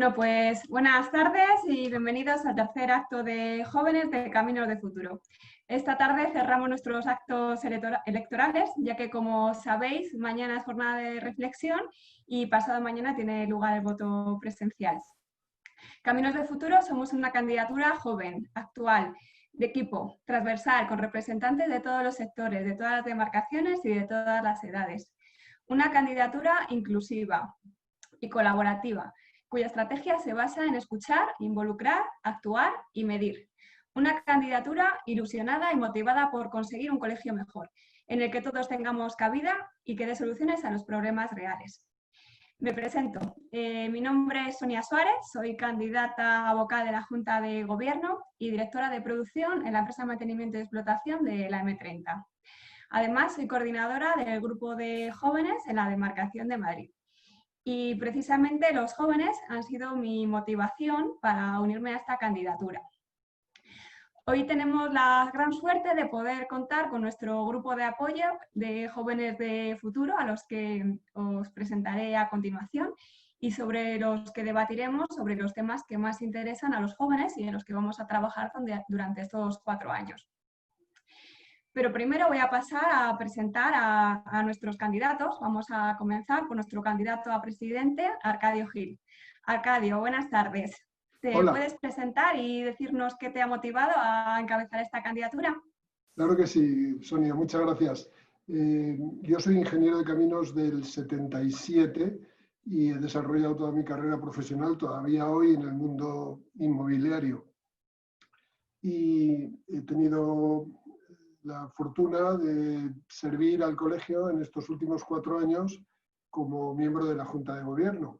Bueno, pues buenas tardes y bienvenidos al tercer acto de Jóvenes de Caminos de Futuro. Esta tarde cerramos nuestros actos electorales, ya que, como sabéis, mañana es jornada de reflexión y pasado mañana tiene lugar el voto presencial. Caminos de Futuro somos una candidatura joven, actual, de equipo, transversal, con representantes de todos los sectores, de todas las demarcaciones y de todas las edades. Una candidatura inclusiva y colaborativa, cuya estrategia se basa en escuchar, involucrar, actuar y medir. Una candidatura ilusionada y motivada por conseguir un colegio mejor, en el que todos tengamos cabida y que dé soluciones a los problemas reales. Me presento. Mi nombre es Sonia Suárez, soy candidata a vocal de la Junta de Gobierno y directora de producción en la empresa de mantenimiento y explotación de la M30. Además, soy coordinadora del grupo de jóvenes en la demarcación de Madrid. Y precisamente los jóvenes han sido mi motivación para unirme a esta candidatura. Hoy tenemos la gran suerte de poder contar con nuestro grupo de apoyo de Jóvenes de Futuro, a los que os presentaré a continuación, y sobre los que debatiremos sobre los temas que más interesan a los jóvenes y en los que vamos a trabajar durante estos 4 años. Pero primero voy a pasar a presentar a nuestros candidatos. Vamos a comenzar con nuestro candidato a presidente, Arcadio Gil. Arcadio, buenas tardes. ¿Te Hola. puedes presentar y decirnos qué te ha motivado a encabezar esta candidatura? Claro que sí, Sonia, muchas gracias. Yo soy ingeniero de caminos del 77 y he desarrollado toda mi carrera profesional todavía hoy en el mundo inmobiliario. Y he tenido la fortuna de servir al colegio en estos últimos 4 años como miembro de la Junta de Gobierno,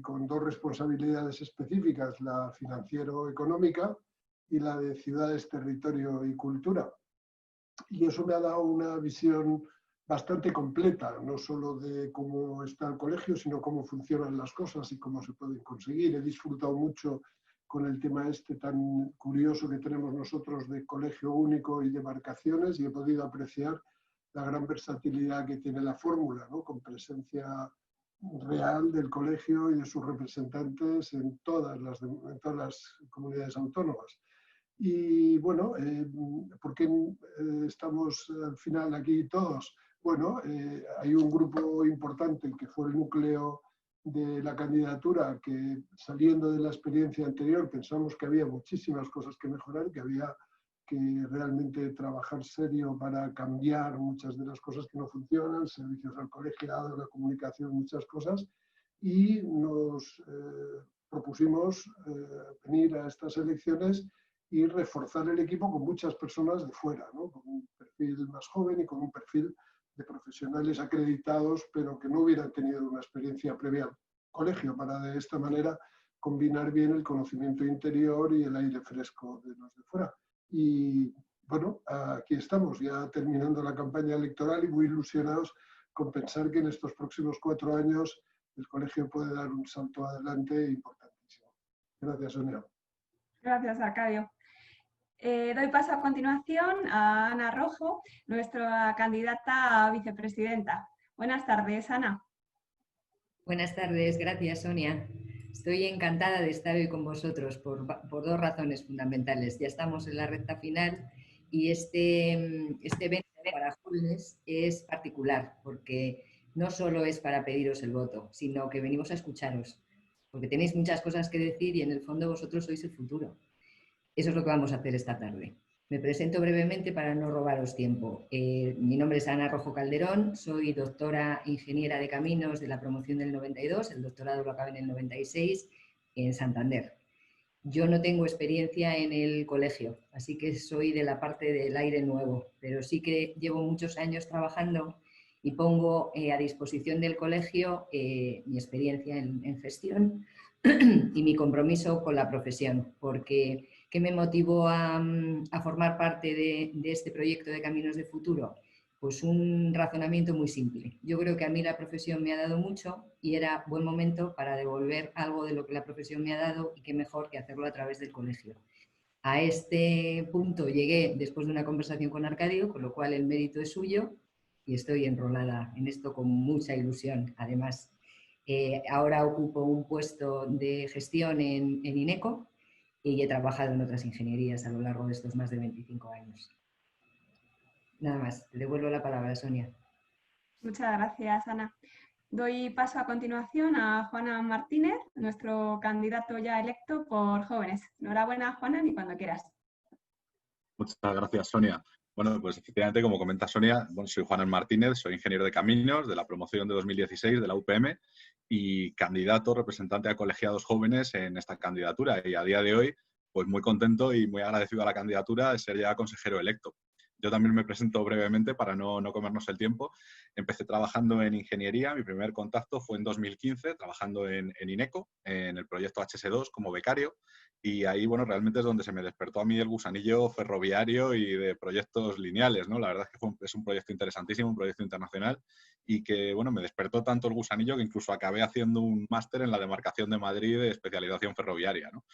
con 2 responsabilidades específicas, la financiero-económica y la de ciudades, territorio y cultura. Y eso me ha dado una visión bastante completa, no solo de cómo está el colegio, sino cómo funcionan las cosas y cómo se pueden conseguir. He disfrutado mucho con el tema este tan curioso que tenemos nosotros de colegio único y demarcaciones, y he podido apreciar la gran versatilidad que tiene la fórmula, ¿no? Con presencia real del colegio y de sus representantes en todas las comunidades autónomas. Y bueno, ¿por qué estamos al final aquí todos? Bueno, hay un grupo importante que fue el núcleo de la candidatura, que saliendo de la experiencia anterior pensamos que había muchísimas cosas que mejorar, que había que realmente trabajar serio para cambiar muchas de las cosas que no funcionan, servicios al colegiado, la comunicación, muchas cosas, y nos propusimos venir a estas elecciones y reforzar el equipo con muchas personas de fuera, ¿no? Con un perfil más joven y con un perfil de profesionales acreditados, pero que no hubieran tenido una experiencia previa al colegio, para de esta manera combinar bien el conocimiento interior y el aire fresco de los de fuera. Y bueno, aquí estamos ya terminando la campaña electoral y muy ilusionados con pensar que en estos próximos 4 años el colegio puede dar un salto adelante importantísimo. Gracias, Sonia. Gracias, Arcadio. Doy paso a continuación a Ana Rojo, nuestra candidata a vicepresidenta. Buenas tardes, Ana. Buenas tardes, gracias, Sonia. Estoy encantada de estar hoy con vosotros por 2 razones fundamentales. Ya estamos en la recta final y este evento para jóvenes es particular, porque no solo es para pediros el voto, sino que venimos a escucharos, porque tenéis muchas cosas que decir y en el fondo vosotros sois el futuro. Eso es lo que vamos a hacer esta tarde. Me presento brevemente para no robaros tiempo. Mi nombre es Ana Rojo Calderón, soy doctora ingeniera de caminos de la promoción del 92, el doctorado lo acabé en el 96 en Santander. Yo no tengo experiencia en el colegio, así que soy de la parte del aire nuevo, pero sí que llevo muchos años trabajando y pongo a disposición del colegio mi experiencia en gestión y mi compromiso con la profesión, porque ¿qué me motivó a formar parte de este proyecto de Caminos de Futuro? Pues un razonamiento muy simple. Yo creo que a mí la profesión me ha dado mucho y era buen momento para devolver algo de lo que la profesión me ha dado, y qué mejor que hacerlo a través del colegio. A este punto llegué después de una conversación con Arcadio, con lo cual el mérito es suyo y estoy enrolada en esto con mucha ilusión, además. Ahora ocupo un puesto de gestión en INECO y he trabajado en otras ingenierías a lo largo de estos más de 25 años. Nada más, te devuelvo la palabra, Sonia. Muchas gracias, Ana. Doy paso a continuación a Juana Martínez, nuestro candidato ya electo por Jóvenes. Enhorabuena, Juana, ni cuando quieras. Muchas gracias, Sonia. Bueno, pues efectivamente, como comenta Sonia, soy Juan Martínez, soy ingeniero de caminos de la promoción de 2016 de la UPM y candidato representante a colegiados jóvenes en esta candidatura. Y a día de hoy, pues muy contento y muy agradecido a la candidatura de ser ya consejero electo. Yo también me presento brevemente para no comernos el tiempo. Empecé trabajando en ingeniería, mi primer contacto fue en 2015, trabajando en INECO, en el proyecto HS2 como becario. Y ahí, bueno, realmente es donde se me despertó a mí el gusanillo ferroviario y de proyectos lineales, ¿no? La verdad es que es un proyecto interesantísimo, un proyecto internacional y que, bueno, me despertó tanto el gusanillo que incluso acabé haciendo un máster en la demarcación de Madrid de especialización ferroviaria, ¿no?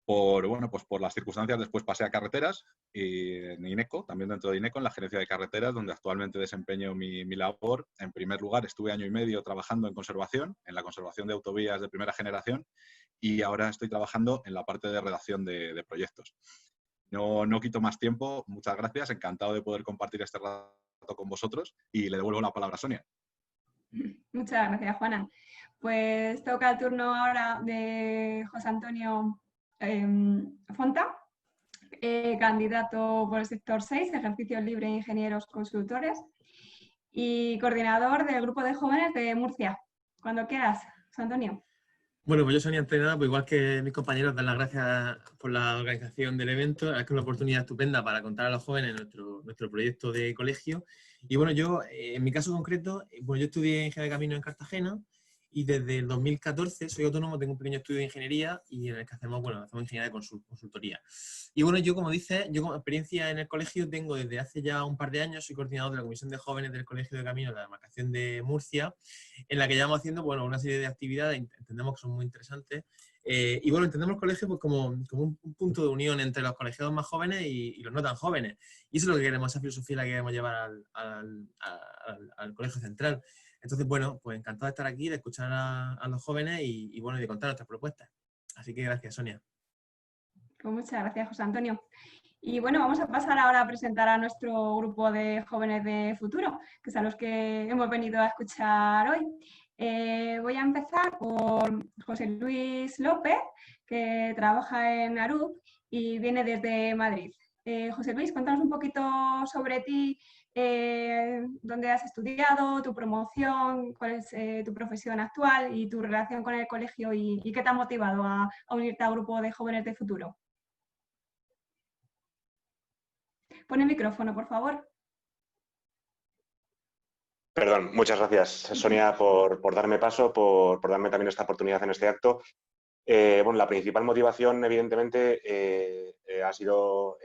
Por las circunstancias después pasé a carreteras y en INECO, también dentro de INECO, en la gerencia de carreteras, donde actualmente desempeño mi labor. En primer lugar, estuve año y medio trabajando en conservación, en la conservación de autovías de primera generación, y ahora estoy trabajando en la parte de redacción de proyectos. No quito más tiempo, muchas gracias, encantado de poder compartir este rato con vosotros y le devuelvo la palabra a Sonia. Muchas gracias, Juana. Pues toca el turno ahora de José Antonio Fonta, candidato por el sector 6, Ejercicio Libre de Ingenieros Consultores, y coordinador del grupo de jóvenes de Murcia. Cuando quieras, José Antonio. Bueno, pues yo, Sonia, antes de nada, pues igual que mis compañeros, dar las gracias por la organización del evento. Es que es una oportunidad estupenda para contar a los jóvenes nuestro proyecto de colegio. Y bueno, yo, en mi caso concreto, pues yo estudié Ingeniería de Caminos en Cartagena y desde el 2014 soy autónomo, tengo un pequeño estudio de ingeniería y en el que hacemos ingeniería de consultoría. Y bueno, yo, como dices, yo como experiencia en el colegio tengo desde hace ya un par de años, soy coordinador de la Comisión de Jóvenes del Colegio de Caminos de la demarcación de Murcia, en la que llevamos haciendo, bueno, una serie de actividades, entendemos que son muy interesantes. Y bueno, entendemos el colegio pues, como un punto de unión entre los colegiados más jóvenes y los no tan jóvenes. Y eso es lo que queremos, esa filosofía la que queremos llevar al colegio central. Entonces, bueno, pues encantado de estar aquí, de escuchar a los jóvenes y bueno, de contar nuestras propuestas. Así que gracias, Sonia. Pues muchas gracias, José Antonio. Y bueno, vamos a pasar ahora a presentar a nuestro grupo de jóvenes de futuro, que es a los que hemos venido a escuchar hoy. Voy a empezar por José Luis López, que trabaja en ARUP y viene desde Madrid. José Luis, cuéntanos un poquito sobre ti, dónde has estudiado, tu promoción, cuál es tu profesión actual y tu relación con el colegio y qué te ha motivado a unirte al grupo de jóvenes de futuro. Pon el micrófono, por favor. Perdón, muchas gracias, Sonia, por darme paso, por darme también esta oportunidad en este acto. Bueno, la principal motivación, evidentemente, ha sido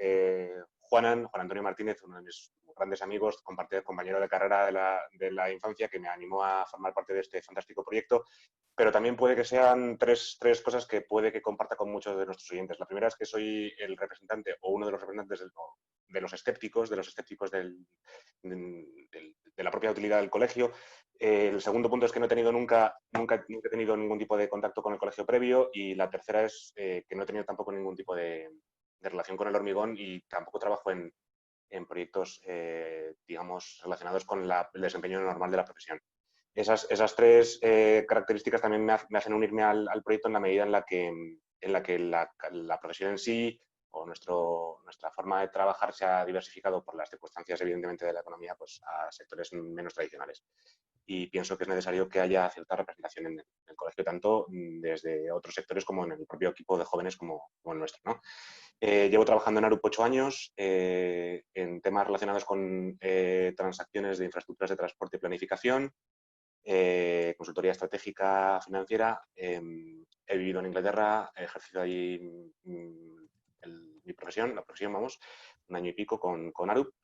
Juan Antonio Martínez, uno de mis grandes amigos, compañero de carrera de la infancia, que me animó a formar parte de este fantástico proyecto. Pero también puede que sean tres cosas que puede que comparta con muchos de nuestros oyentes. La primera es que soy el representante o uno de los representantes de los escépticos de la propia utilidad del colegio. El segundo punto es que no he tenido nunca he tenido ningún tipo de contacto con el colegio previo, y la tercera es que no he tenido tampoco ningún tipo de relación con el hormigón y tampoco trabajo en proyectos, digamos, relacionados con el desempeño normal de la profesión. Esas tres características también me hacen unirme al proyecto en la medida en la que la profesión en sí o nuestra forma de trabajar se ha diversificado por las circunstancias, evidentemente, de la economía, pues a sectores menos tradicionales. Y pienso que es necesario que haya cierta representación en el colegio, tanto desde otros sectores como en el propio equipo de jóvenes como el nuestro, ¿no? Llevo trabajando en ARUP 8 años en temas relacionados con transacciones de infraestructuras de transporte y planificación, consultoría estratégica financiera. He vivido en Inglaterra, he ejercido allí mi profesión, vamos, un año y pico con ARUP,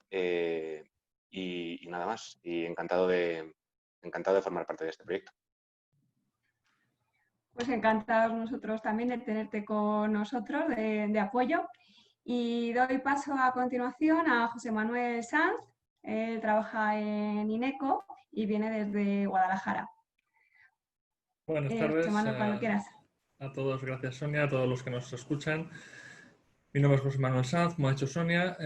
y nada más. Y encantado de formar parte de este proyecto. Pues encantados nosotros también de tenerte con nosotros, de apoyo. Y doy paso a continuación a José Manuel Sanz. Él trabaja en INECO y viene desde Guadalajara. Buenas José tardes Manuel, cuando quieras. a todos. Gracias, Sonia, a todos los que nos escuchan. Mi nombre es José Manuel Sanz, como ha dicho Sonia.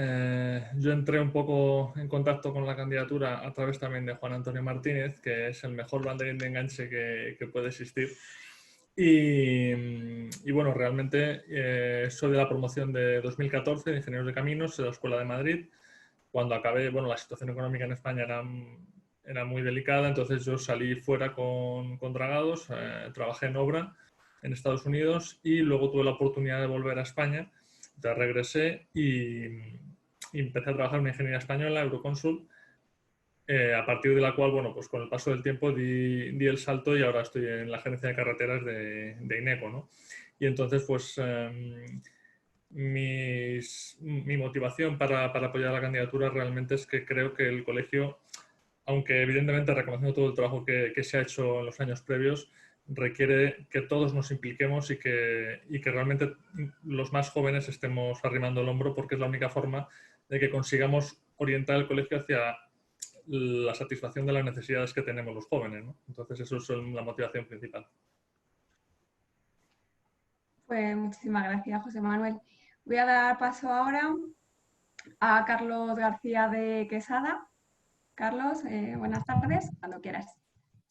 Yo entré un poco en contacto con la candidatura a través también de Juan Antonio Martínez, que es el mejor banderín de enganche que puede existir. Y bueno, realmente soy de la promoción de 2014 de Ingenieros de Caminos de la Escuela de Madrid. Cuando acabé, bueno, la situación económica en España era muy delicada, entonces yo salí fuera con Dragados, trabajé en obra en Estados Unidos y luego tuve la oportunidad de volver a España. Ya regresé y empecé a trabajar en una ingeniería española, Euroconsult, a partir de la cual, bueno, pues con el paso del tiempo di el salto y ahora estoy en la agencia de carreteras de INECO, ¿no? Y entonces, pues, mi motivación para apoyar la candidatura realmente es que creo que el colegio, aunque evidentemente reconociendo todo el trabajo que se ha hecho en los años previos, requiere que todos nos impliquemos y que realmente los más jóvenes estemos arrimando el hombro, porque es la única forma de que consigamos orientar el colegio hacia la satisfacción de las necesidades que tenemos los jóvenes, ¿no? Entonces, eso es la motivación principal. Pues muchísimas gracias, José Manuel. Voy a dar paso ahora a Carlos García de Quesada. Carlos, buenas tardes, cuando quieras.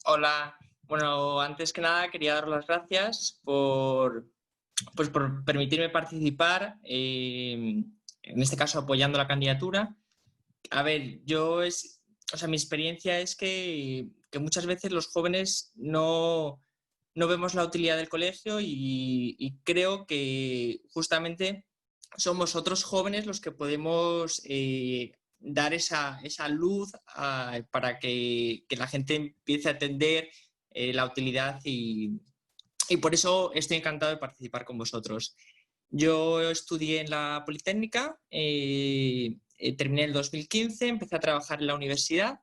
Hola, bueno, antes que nada quería dar las gracias por permitirme participar, en este caso apoyando la candidatura. A ver, mi experiencia es que muchas veces los jóvenes no vemos la utilidad del colegio y creo que justamente somos otros jóvenes los que podemos dar esa luz para que la gente empiece a entender la utilidad y por eso estoy encantado de participar con vosotros. Yo estudié en la Politécnica, terminé en el 2015, empecé a trabajar en la universidad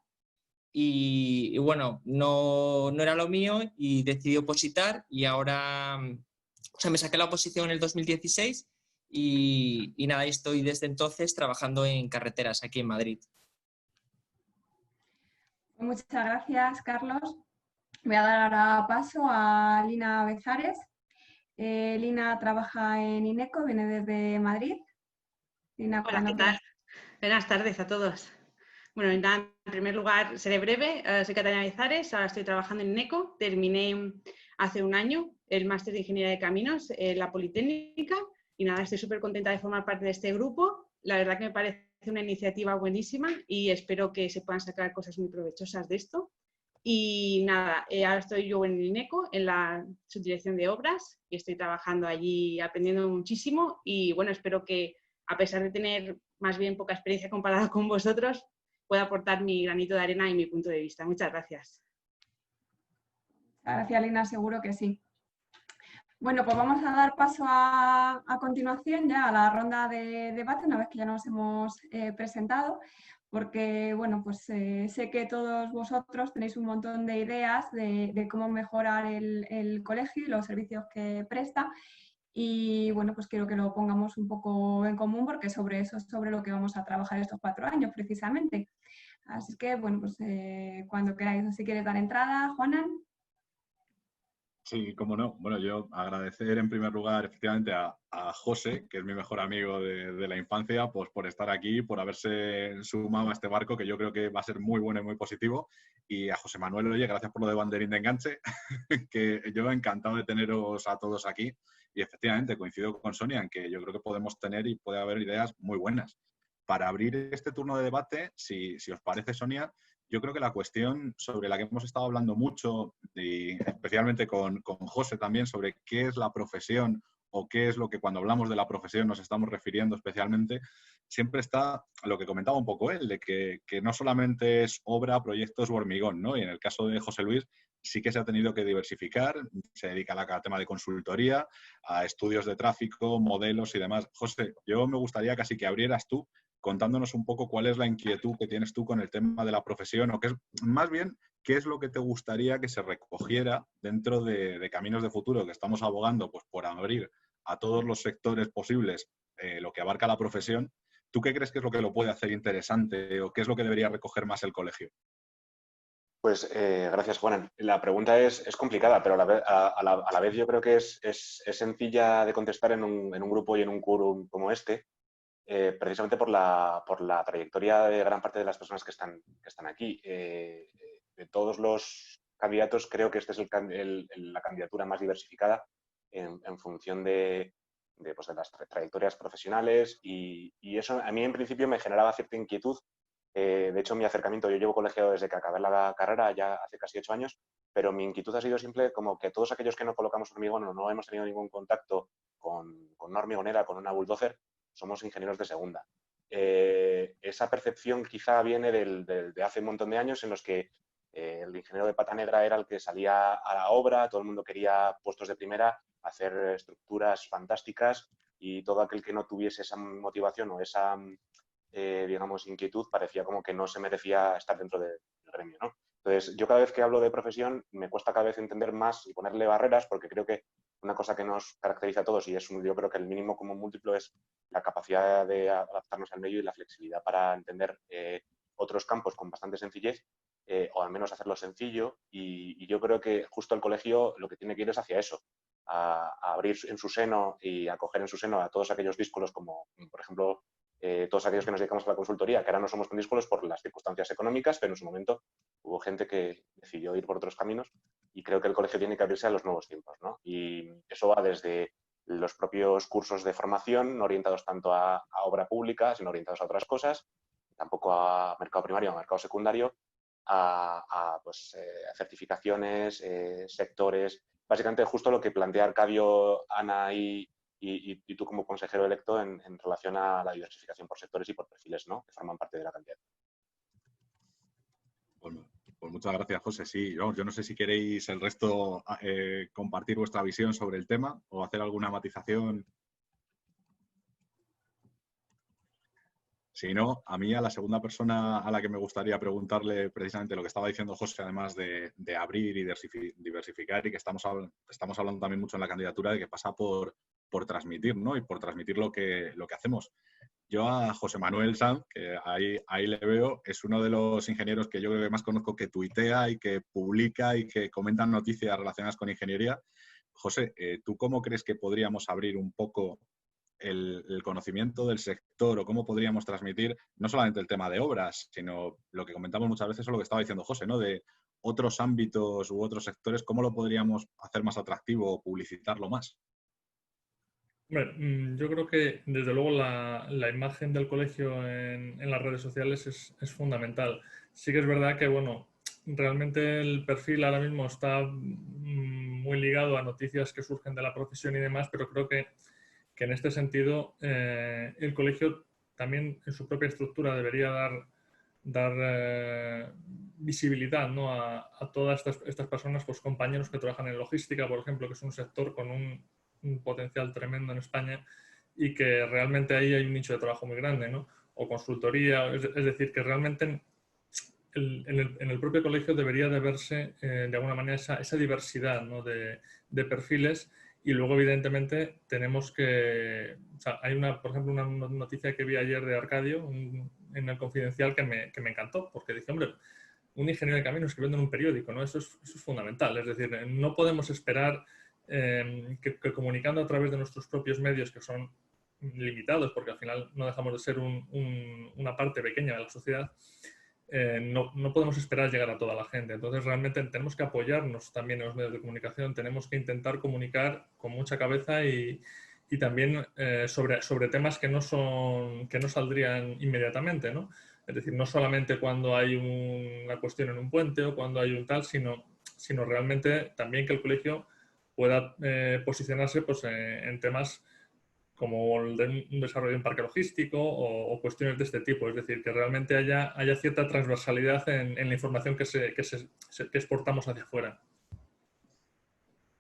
y bueno, no era lo mío y decidí opositar y ahora, me saqué la oposición en el 2016 y nada, estoy desde entonces trabajando en carreteras aquí en Madrid. Muchas gracias, Carlos. Voy a dar ahora paso a Lina Bezares. Lina trabaja en INECO, viene desde Madrid. Lina, hola, ¿qué tal? Buenas tardes a todos. Bueno, en primer lugar, seré breve. Soy Catalina Bezares, ahora estoy trabajando en INECO. Terminé hace un año el máster de Ingeniería de Caminos en la Politécnica y nada, estoy súper contenta de formar parte de este grupo. La verdad que me parece una iniciativa buenísima y espero que se puedan sacar cosas muy provechosas de esto. Y nada, ahora estoy yo en el INECO, en la subdirección de obras, y estoy trabajando allí aprendiendo muchísimo y bueno, espero que a pesar de tener más bien poca experiencia comparada con vosotros, pueda aportar mi granito de arena y mi punto de vista. Muchas gracias. Gracias, Lina, seguro que sí. Bueno, pues vamos a dar paso a continuación ya a la ronda de debate, una vez que ya nos hemos presentado, porque bueno, pues sé que todos vosotros tenéis un montón de ideas de cómo mejorar el colegio y los servicios que presta. Y bueno, pues quiero que lo pongamos un poco en común porque sobre eso es sobre lo que vamos a trabajar estos 4 años precisamente. Así que bueno, pues cuando queráis, si quieres dar entrada, Juanan. Sí, cómo no. Bueno, yo agradecer en primer lugar efectivamente a José, que es mi mejor amigo de la infancia, pues por estar aquí, por haberse sumado a este barco, que yo creo que va a ser muy bueno y muy positivo. Y a José Manuel, oye, gracias por lo de banderín de enganche, que yo encantado de teneros a todos aquí. Y efectivamente coincido con Sonia en que yo creo que podemos tener y puede haber ideas muy buenas. Para abrir este turno de debate, si os parece, Sonia, yo creo que la cuestión sobre la que hemos estado hablando mucho, y especialmente con José también, sobre qué es la profesión o qué es lo que cuando hablamos de la profesión nos estamos refiriendo especialmente, siempre está lo que comentaba un poco él, de que no solamente es obra, proyectos u hormigón, ¿no? Y en el caso de José Luis sí que se ha tenido que diversificar, se dedica a tema de consultoría, a estudios de tráfico, modelos y demás. José, yo me gustaría casi que abrieras tú contándonos un poco cuál es la inquietud que tienes tú con el tema de la profesión o qué es, más bien, qué es lo que te gustaría que se recogiera dentro de Caminos de Futuro, que estamos abogando pues, por abrir a todos los sectores posibles lo que abarca la profesión. ¿Tú qué crees que es lo que lo puede hacer interesante o qué es lo que debería recoger más el colegio? Pues gracias, Juan. La pregunta es complicada, pero a la vez yo creo que es sencilla de contestar en un grupo y en un quórum como este, precisamente por la trayectoria de gran parte de las personas que están aquí. De todos los candidatos, creo que esta es la candidatura más diversificada en función pues de las trayectorias profesionales y eso a mí en principio me generaba cierta inquietud. De hecho, mi acercamiento, yo llevo colegiado desde que acabé la carrera, ya hace casi 8 años, pero mi inquietud ha sido simple como que todos aquellos que no colocamos hormigón o no hemos tenido ningún contacto con una hormigonera, con una bulldozer, somos ingenieros de segunda. Esa percepción quizá viene de hace un montón de años en los que el ingeniero de pata negra era el que salía a la obra, todo el mundo quería puestos de primera, hacer estructuras fantásticas y todo aquel que no tuviese esa motivación o esa digamos, inquietud, parecía como que no se merecía estar dentro del gremio, ¿no? Entonces, yo cada vez que hablo de profesión me cuesta cada vez entender más y ponerle barreras porque creo que una cosa que nos caracteriza a todos y yo creo que el mínimo común múltiplo es la capacidad de adaptarnos al medio y la flexibilidad para entender otros campos con bastante sencillez o al menos hacerlo sencillo y yo creo que justo el colegio lo que tiene que ir es hacia eso, a abrir en su seno y acoger en su seno a todos aquellos díscolos como, por ejemplo, todos aquellos que nos dedicamos a la consultoría, que ahora no somos tan díscolos por las circunstancias económicas, pero en su momento hubo gente que decidió ir por otros caminos y creo que el colegio tiene que abrirse a los nuevos tiempos, ¿no? Y eso va desde los propios cursos de formación, no orientados tanto a obra pública, sino orientados a otras cosas, tampoco a mercado primario, a mercado secundario, a certificaciones, sectores, básicamente justo lo que plantea Arcadio, Ana y tú como consejero electo en relación a la diversificación por sectores y por perfiles, ¿no?, que forman parte de la candidatura. Pues muchas gracias, José. Sí, vamos, yo no sé si queréis el resto compartir vuestra visión sobre el tema o hacer alguna matización. Si no, a mí, a la segunda persona a la que me gustaría preguntarle precisamente lo que estaba diciendo José, además de abrir y diversificar, y que estamos hablando también mucho en la candidatura de que pasa por transmitir, ¿no? Y por transmitir lo que hacemos. Yo a José Manuel Sanz, que ahí le veo, es uno de los ingenieros que yo creo que más conozco, que tuitea y que publica y que comentan noticias relacionadas con ingeniería. José, ¿tú cómo crees que podríamos abrir un poco el conocimiento del sector o cómo podríamos transmitir no solamente el tema de obras, sino lo que comentamos muchas veces o lo que estaba diciendo José, ¿no?, de otros ámbitos u otros sectores, cómo lo podríamos hacer más atractivo o publicitarlo más? Bueno, yo creo que desde luego la imagen del colegio en las redes sociales es fundamental. Sí que es verdad que, bueno, realmente el perfil ahora mismo está muy ligado a noticias que surgen de la profesión y demás, pero creo que en este sentido el colegio también en su propia estructura debería dar visibilidad, ¿no?, a todas estas personas, pues compañeros que trabajan en logística, por ejemplo, que es un sector con un potencial tremendo en España y que realmente ahí hay un nicho de trabajo muy grande, ¿no? O consultoría, es decir, que realmente en el propio colegio debería de verse de alguna manera esa diversidad, ¿no?, de perfiles. Y luego, evidentemente, tenemos que... O sea, hay por ejemplo, una noticia que vi ayer de Arcadio en el Confidencial que me encantó, porque dije, hombre, un ingeniero de caminos escribiendo en un periódico, ¿no? Eso es fundamental. Es decir, no podemos esperar que comunicando a través de nuestros propios medios, que son limitados, porque al final no dejamos de ser una parte pequeña de la sociedad, no podemos esperar llegar a toda la gente. Entonces, realmente tenemos que apoyarnos también en los medios de comunicación, tenemos que intentar comunicar con mucha cabeza y también sobre temas que no saldrían inmediatamente, ¿no? Es decir, no solamente cuando hay una cuestión en un puente o cuando hay un tal, sino realmente también que el colegio pueda posicionarse pues, en temas como el de un desarrollo de un parque logístico o cuestiones de este tipo. Es decir, que realmente haya cierta transversalidad en la información que exportamos hacia afuera.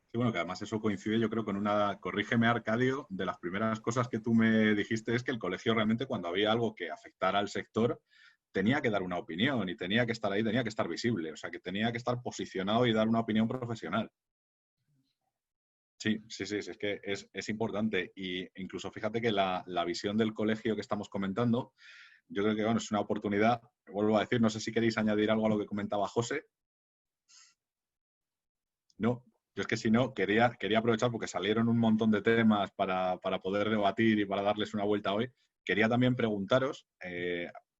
Sí, bueno, que además eso coincide, yo creo, con corrígeme, Arcadio, de las primeras cosas que tú me dijiste es que el colegio realmente, cuando había algo que afectara al sector, tenía que dar una opinión y tenía que estar ahí, tenía que estar visible, o sea, que tenía que estar posicionado y dar una opinión profesional. Sí, es que es importante. Y incluso fíjate que la visión del colegio que estamos comentando, yo creo que bueno, es una oportunidad, vuelvo a decir, no sé si queréis añadir algo a lo que comentaba José, No, yo es que si no, quería aprovechar porque salieron un montón de temas para poder debatir y para darles una vuelta hoy. Quería también preguntaros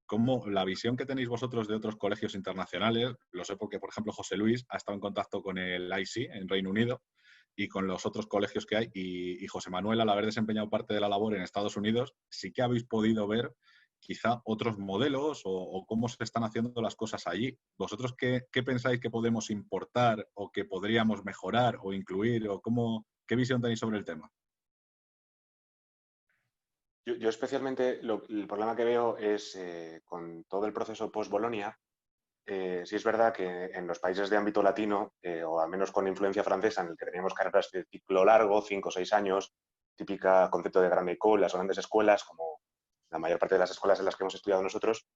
cómo la visión que tenéis vosotros de otros colegios internacionales, lo sé porque, por ejemplo, José Luis ha estado en contacto con el IC en Reino Unido y con los otros colegios que hay, y José Manuel, al haber desempeñado parte de la labor en Estados Unidos, sí que habéis podido ver quizá otros modelos o cómo se están haciendo las cosas allí. ¿Vosotros qué pensáis que podemos importar o que podríamos mejorar o incluir? O qué visión tenéis sobre el tema? Yo especialmente el problema que veo es con todo el proceso post-Bolonia. Sí es verdad que en los países de ámbito latino, o al menos con influencia francesa, en el que teníamos carreras de ciclo largo, 5 o 6 años, típica concepto de grande école, las grandes escuelas, como la mayor parte de las escuelas en las que hemos estudiado nosotros,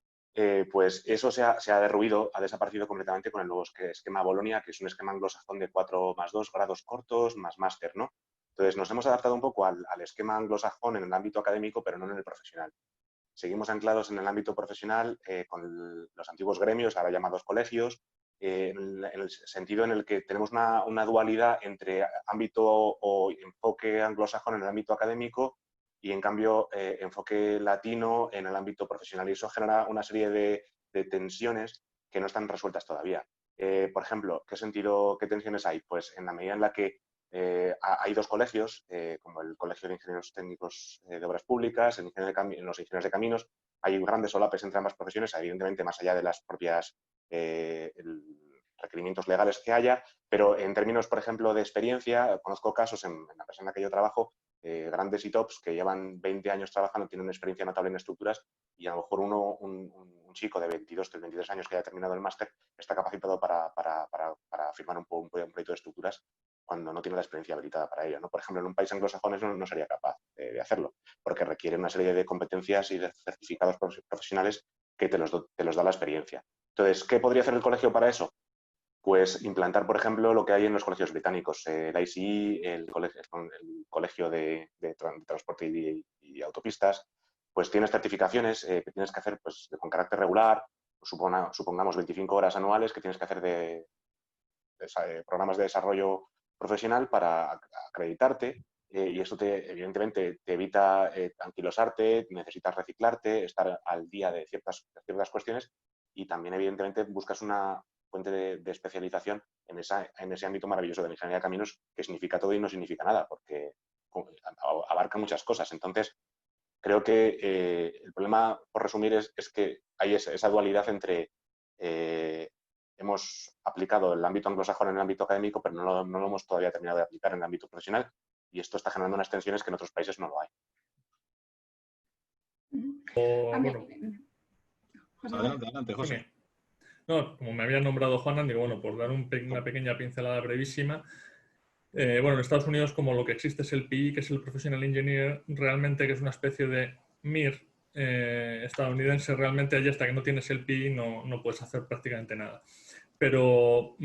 pues eso se ha derruido, ha desaparecido completamente con el nuevo esquema Bolonia, que es un esquema anglosajón de 4+2 grados cortos más máster, ¿no? Entonces nos hemos adaptado un poco al esquema anglosajón en el ámbito académico, pero no en el profesional. Seguimos anclados en el ámbito profesional con los antiguos gremios, ahora llamados colegios, en el sentido en el que tenemos una dualidad entre ámbito o enfoque anglosajón en el ámbito académico y, en cambio, enfoque latino en el ámbito profesional. Y eso genera una serie de tensiones que no están resueltas todavía. Por ejemplo, ¿qué tensiones hay? Pues en la medida en la que hay dos colegios, como el Colegio de Ingenieros Técnicos de Obras Públicas, en los ingenieros de caminos, hay grandes solapes entre ambas profesiones, evidentemente más allá de las propias requerimientos legales que haya, pero en términos, por ejemplo, de experiencia, conozco casos en la empresa en la que yo trabajo, grandes y tops que llevan 20 años trabajando, tienen una experiencia notable en estructuras, y a lo mejor un chico de 23 años que haya terminado el máster está capacitado para firmar un proyecto de estructuras cuando no tiene la experiencia habilitada para ello, ¿no? Por ejemplo, en un país anglosajón no sería capaz de hacerlo, porque requiere una serie de competencias y de certificados profesionales que te los da la experiencia. Entonces, ¿qué podría hacer el colegio para eso? Pues implantar, por ejemplo, lo que hay en los colegios británicos, el ICE, el Colegio de Transporte y Autopistas, pues tienes certificaciones que tienes que hacer pues, con carácter regular, supongamos 25 horas anuales que tienes que hacer de programas de desarrollo profesional para acreditarte, y eso evidentemente te evita anquilosarte, necesitas reciclarte, estar al día de ciertas cuestiones, y también evidentemente buscas una fuente de especialización en ese ámbito maravilloso de la ingeniería de caminos, que significa todo y no significa nada, porque abarca muchas cosas. Entonces, creo que el problema, por resumir, es que hay esa dualidad entre hemos aplicado el ámbito anglosajón en el ámbito académico, pero no lo hemos todavía terminado de aplicar en el ámbito profesional, y esto está generando unas tensiones que en otros países no lo hay. Bueno. Adelante, José. No, como me había nombrado Juana, digo, bueno, por dar una pequeña pincelada brevísima. Bueno, en Estados Unidos, como lo que existe es el PI, que es el Professional Engineer, realmente que es una especie de MIR estadounidense, realmente allí hasta que no tienes el PI no puedes hacer prácticamente nada. Pero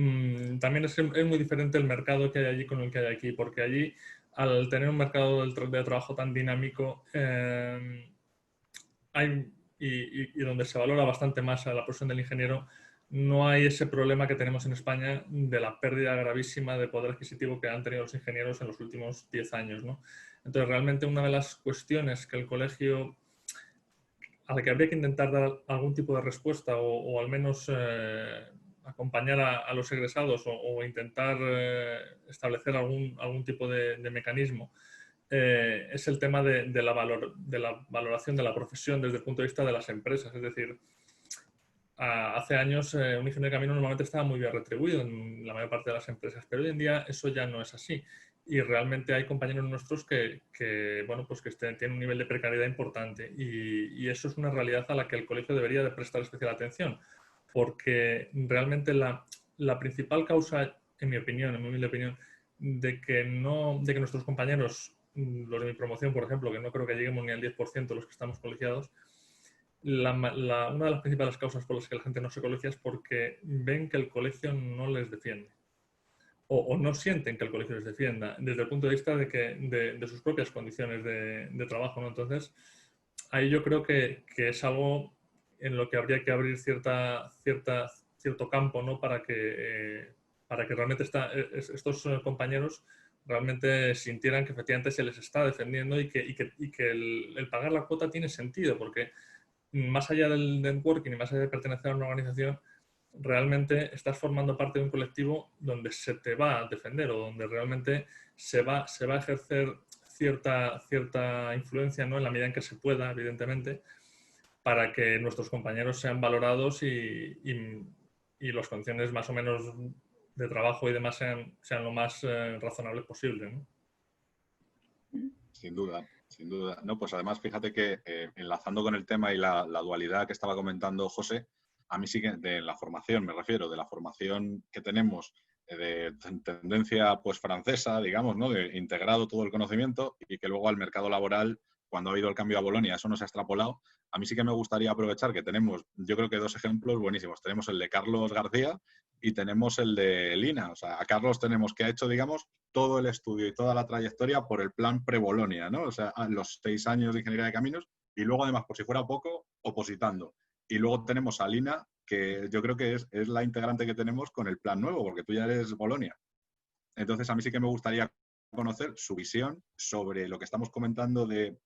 también es muy diferente el mercado que hay allí con el que hay aquí, porque allí, al tener un mercado de trabajo tan dinámico, y donde se valora bastante más a la profesión del ingeniero, no hay ese problema que tenemos en España de la pérdida gravísima de poder adquisitivo que han tenido los ingenieros en los últimos 10 años, ¿no? Entonces, realmente una de las cuestiones que el colegio, a la que habría que intentar dar algún tipo de respuesta o al menos acompañar a los egresados o intentar establecer algún tipo de mecanismo, es el tema de la valoración de la profesión desde el punto de vista de las empresas. Es decir, hace años un ingeniero de camino normalmente estaba muy bien retribuido en la mayor parte de las empresas, pero hoy en día eso ya no es así. Y realmente hay compañeros nuestros que tienen un nivel de precariedad importante, y eso es una realidad a la que el colegio debería de prestar especial atención, porque realmente la principal causa, en mi humilde opinión, de que nuestros compañeros, los de mi promoción, por ejemplo, que no creo que lleguemos ni al 10% de los que estamos colegiados, una de las principales causas por las que la gente no se colegia es porque ven que el colegio no les defiende. O no sienten que el colegio les defienda desde el punto de vista de sus propias condiciones de trabajo, ¿no? Entonces, ahí yo creo que es algo en lo que habría que abrir cierto campo, ¿no? Para que para que realmente estos compañeros realmente sintieran que efectivamente se les está defendiendo y que el pagar la cuota tiene sentido, porque más allá del networking y más allá de pertenecer a una organización, realmente estás formando parte de un colectivo donde se te va a defender o donde realmente se va a ejercer cierta influencia, ¿no? En la medida en que se pueda, evidentemente, para que nuestros compañeros sean valorados y las condiciones más o menos de trabajo y demás sean lo más razonables posible, ¿no? Sin duda, sin duda. No, pues además, fíjate que enlazando con el tema y la dualidad que estaba comentando José, a mí sí que de la formación, me refiero, de la formación que tenemos de tendencia pues francesa, digamos, ¿no? De integrado todo el conocimiento y que luego al mercado laboral, cuando ha habido el cambio a Bolonia, eso no se ha extrapolado. A mí sí que me gustaría aprovechar que tenemos, yo creo que 2 ejemplos buenísimos. Tenemos el de Carlos García y tenemos el de Lina. O sea, a Carlos tenemos que ha hecho, digamos, todo el estudio y toda la trayectoria por el plan pre-Bolonia, ¿no? O sea, los 6 años de Ingeniería de Caminos y luego, además, por si fuera poco, opositando. Y luego tenemos a Lina, que yo creo que es la integrante que tenemos con el plan nuevo, porque tú ya eres Bolonia. Entonces, a mí sí que me gustaría conocer su visión sobre lo que estamos comentando de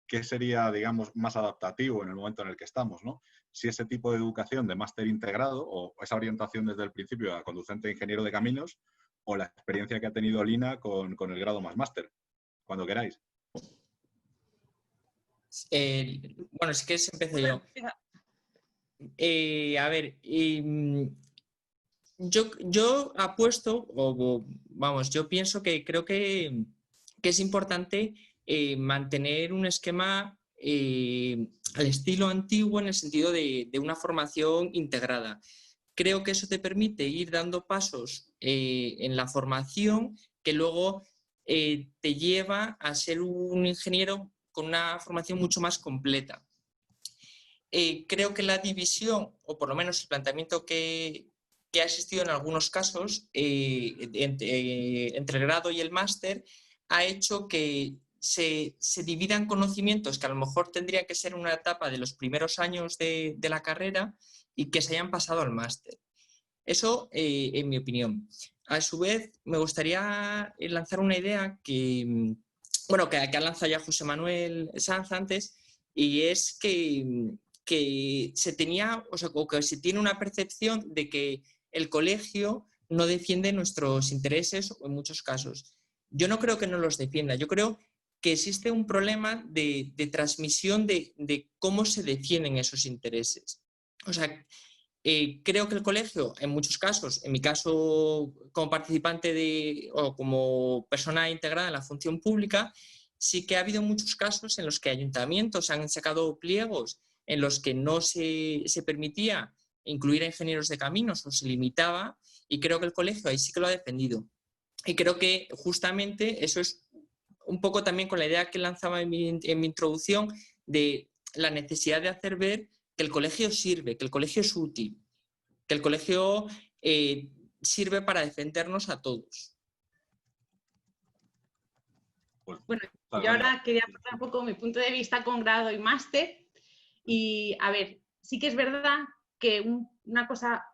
qué sería, digamos, más adaptativo en el momento en el que estamos, ¿no? Si ese tipo de educación de máster integrado o esa orientación desde el principio a conducente de ingeniero de caminos o la experiencia que ha tenido Lina con el grado más máster. Cuando queráis. Bueno, si quieres empiezo yo. A ver, yo apuesto, vamos, yo pienso que creo que es importante mantener un esquema al estilo antiguo en el sentido de una formación integrada. Creo que eso te permite ir dando pasos en la formación que luego te lleva a ser un ingeniero con una formación mucho más completa. Creo que la división, o por lo menos el planteamiento que ha existido en algunos casos entre el grado y el máster, ha hecho que se dividan conocimientos que a lo mejor tendrían que ser en una etapa de los primeros años de la carrera y que se hayan pasado al máster. Eso, en mi opinión. A su vez, me gustaría lanzar una idea que ha lanzado ya José Manuel Sanz antes, y es que se tenía, o que se tiene una percepción de que el colegio no defiende nuestros intereses en muchos casos. Yo no creo que no los defienda, yo creo que existe un problema de transmisión de cómo se defienden esos intereses. O sea, creo que el colegio, en muchos casos, en mi caso como participante o como persona integrada en la función pública, sí que ha habido muchos casos en los que ayuntamientos han sacado pliegos en los que no se permitía incluir a ingenieros de caminos o se limitaba, y creo que el colegio ahí sí que lo ha defendido. Y creo que justamente eso es un poco también con la idea que lanzaba en mi introducción de la necesidad de hacer ver que el colegio sirve, que el colegio es útil, que el colegio sirve para defendernos a todos. Bueno, yo ahora quería aportar un poco mi punto de vista con grado y máster. Y, a ver, sí que es verdad que una cosa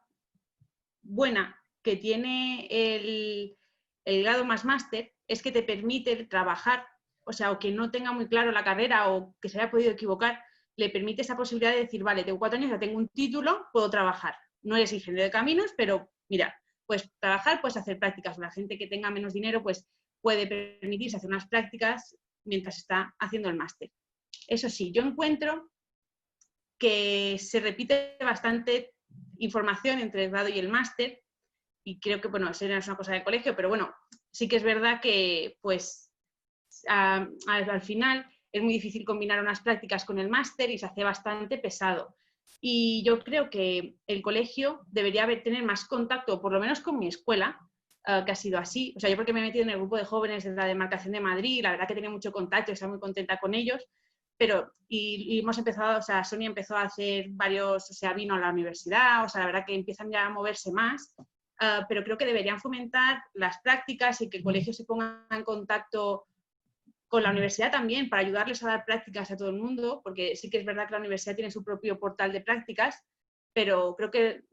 buena que tiene el grado más máster es que te permite trabajar, o sea, o que no tenga muy claro la carrera o que se haya podido equivocar, le permite esa posibilidad de decir, vale, tengo 4 años, ya tengo un título, puedo trabajar. No eres ingeniero de caminos, pero mira, puedes trabajar, puedes hacer prácticas. La gente que tenga menos dinero, pues puede permitirse hacer unas prácticas mientras está haciendo el máster. Eso sí, yo encuentro que se repite bastante información entre el grado y el máster, y creo que, bueno, eso es una cosa del colegio, pero bueno, sí que es verdad que, pues, al final es muy difícil combinar unas prácticas con el máster y se hace bastante pesado. Y yo creo que el colegio debería tener más contacto, por lo menos con mi escuela, que ha sido así. O sea, yo porque me he metido en el grupo de jóvenes de la demarcación de Madrid, la verdad que tenía mucho contacto y estaba muy contenta con ellos, pero y hemos empezado, o sea, Sonia empezó a hacer varios, o sea, vino a la universidad, o sea, la verdad que empiezan ya a moverse más, pero creo que deberían fomentar las prácticas y que el colegio se ponga en contacto con la universidad también para ayudarles a dar prácticas a todo el mundo, porque sí que es verdad que la universidad tiene su propio portal de prácticas, pero creo que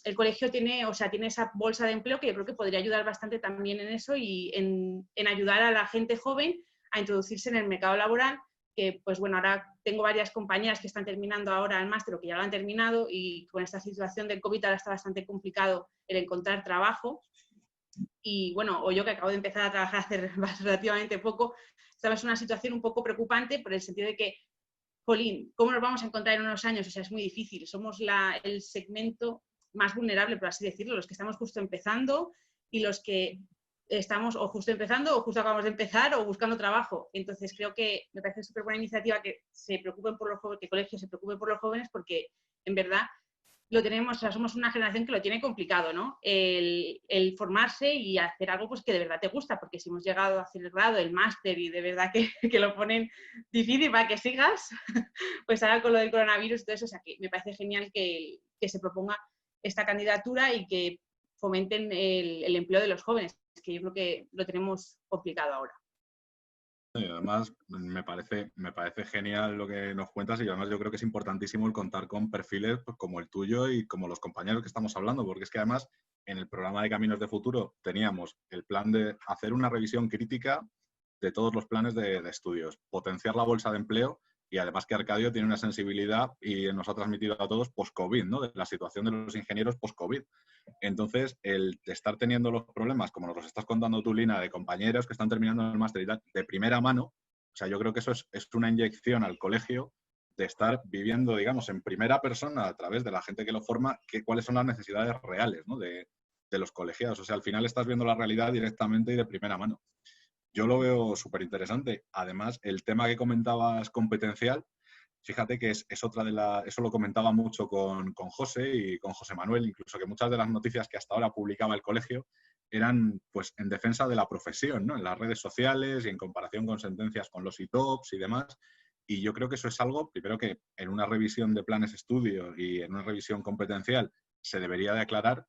el colegio tiene, o sea, tiene esa bolsa de empleo que yo creo que podría ayudar bastante también en eso y en ayudar a la gente joven a introducirse en el mercado laboral, que pues bueno, ahora tengo varias compañeras que están terminando ahora el máster o que ya lo han terminado, y con esta situación del COVID ahora está bastante complicado el encontrar trabajo. Y bueno, o yo que acabo de empezar a trabajar hace relativamente poco, estamos en una situación un poco preocupante por el sentido de que, jolín, ¿cómo nos vamos a encontrar en unos años? O sea, es muy difícil. Somos el segmento más vulnerable, por así decirlo, los que estamos justo empezando y los que estamos o justo empezando o justo acabamos de empezar o buscando trabajo. Entonces creo que me parece súper buena iniciativa que se preocupen por los jóvenes, que el colegio se preocupe por los jóvenes, porque en verdad lo tenemos, o sea, somos una generación que lo tiene complicado, ¿no? El formarse y hacer algo pues que de verdad te gusta, porque si hemos llegado a hacer el grado, el máster y de verdad que lo ponen difícil para que sigas, pues ahora con lo del coronavirus y todo eso, o sea, que me parece genial que se proponga esta candidatura y que fomenten el empleo de los jóvenes, que yo creo que lo tenemos complicado ahora. Y además, me parece genial lo que nos cuentas, y además yo creo que es importantísimo el contar con perfiles pues, como el tuyo y como los compañeros que estamos hablando, porque es que además en el programa de Caminos de Futuro teníamos el plan de hacer una revisión crítica de todos los planes de estudios, potenciar la bolsa de empleo, y además que Arcadio tiene una sensibilidad y nos ha transmitido a todos post-COVID, ¿no? De la situación de los ingenieros post-COVID. Entonces, el estar teniendo los problemas, como nos los estás contando tú, Lina, de compañeros que están terminando el máster de primera mano, o sea, yo creo que eso es una inyección al colegio de estar viviendo, digamos, en primera persona a través de la gente que lo forma, cuáles son las necesidades reales, ¿no? de los colegiados. O sea, al final estás viendo la realidad directamente y de primera mano. Yo lo veo súper interesante. Además, el tema que comentabas competencial, fíjate que es otra eso lo comentaba mucho con José y con José Manuel, incluso que muchas de las noticias que hasta ahora publicaba el colegio eran pues en defensa de la profesión, ¿no? En las redes sociales y en comparación con sentencias con los ITOPS y demás. Y yo creo que eso es algo, primero, que en una revisión de planes de estudio y en una revisión competencial se debería de aclarar,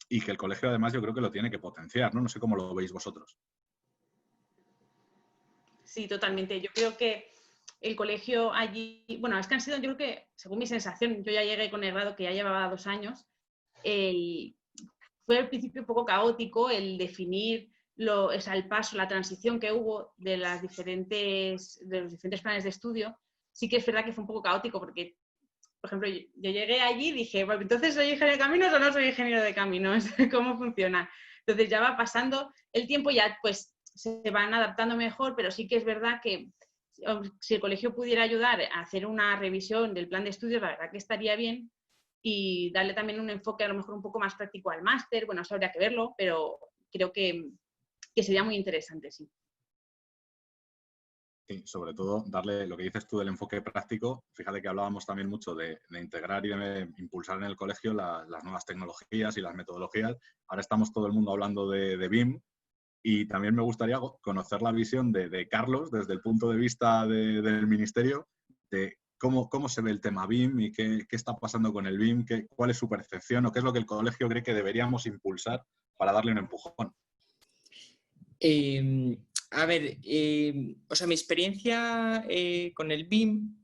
y que el colegio además yo creo que lo tiene que potenciar, ¿no? No sé cómo lo veis vosotros. Sí, totalmente. Yo creo que el colegio allí, bueno, es que han sido, yo creo que, según mi sensación, yo ya llegué con el grado que ya llevaba 2 años, fue al principio un poco caótico el definir el paso, la transición que hubo de los diferentes planes de estudio. Sí que es verdad que fue un poco caótico porque, por ejemplo, yo llegué allí y dije, bueno, entonces ¿soy ingeniero de caminos o no soy ingeniero de caminos? ¿Cómo funciona? Entonces ya va pasando el tiempo, ya pues se van adaptando mejor, pero sí que es verdad que si el colegio pudiera ayudar a hacer una revisión del plan de estudios, la verdad que estaría bien, y darle también un enfoque a lo mejor un poco más práctico al máster. Bueno, eso habría que verlo, pero creo que sería muy interesante, sí. Sí, sobre todo darle lo que dices tú del enfoque práctico. Fíjate que hablábamos también mucho de integrar y de impulsar en el colegio las nuevas tecnologías y las metodologías. Ahora estamos todo el mundo hablando de BIM, y también me gustaría conocer la visión de Carlos desde el punto de vista del Ministerio, de cómo se ve el tema BIM y qué está pasando con el BIM, cuál es su percepción o qué es lo que el colegio cree que deberíamos impulsar para darle un empujón. A ver, o sea, mi experiencia con el BIM,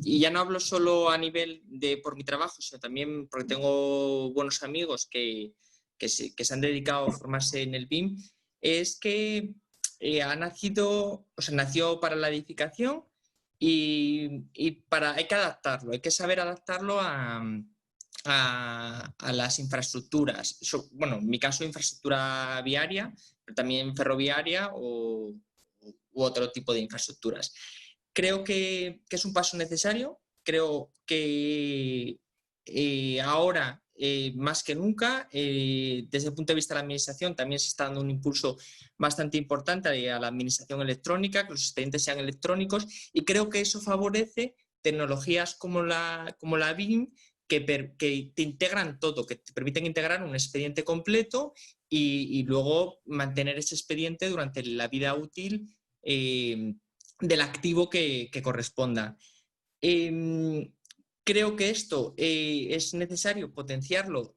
y ya no hablo solo a nivel por mi trabajo, sino también porque tengo buenos amigos que se han dedicado a formarse en el BIM, es que nació para la edificación y hay que adaptarlo, hay que saber adaptarlo a las infraestructuras. Bueno, en mi caso, infraestructura viaria, pero también ferroviaria u otro tipo de infraestructuras. Creo que es un paso necesario. Creo que ahora, más que nunca, desde el punto de vista de la administración, también se está dando un impulso bastante importante a la administración electrónica, que los expedientes sean electrónicos, y creo que eso favorece tecnologías como la BIM, que te integran todo, que te permiten integrar un expediente completo y luego mantener ese expediente durante la vida útil del activo que corresponda. Creo que esto es necesario potenciarlo,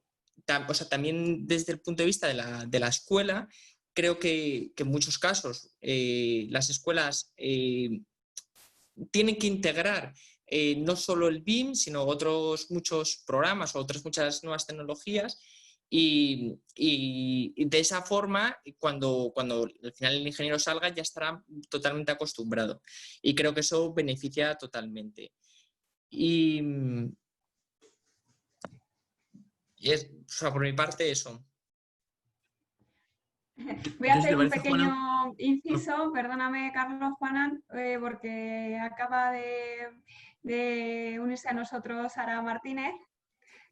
también desde el punto de vista de la escuela. Creo que en muchos casos las escuelas tienen que integrar no solo el BIM, sino otros muchos programas o otras muchas nuevas tecnologías. Y de esa forma, cuando al final el ingeniero salga, ya estará totalmente acostumbrado. Y creo que eso beneficia totalmente. Y es, o sea, por mi parte, eso. Voy a hacer un parece, pequeño Juana? inciso, perdóname Carlos, Juanan, porque acaba de unirse a nosotros Sara Martínez.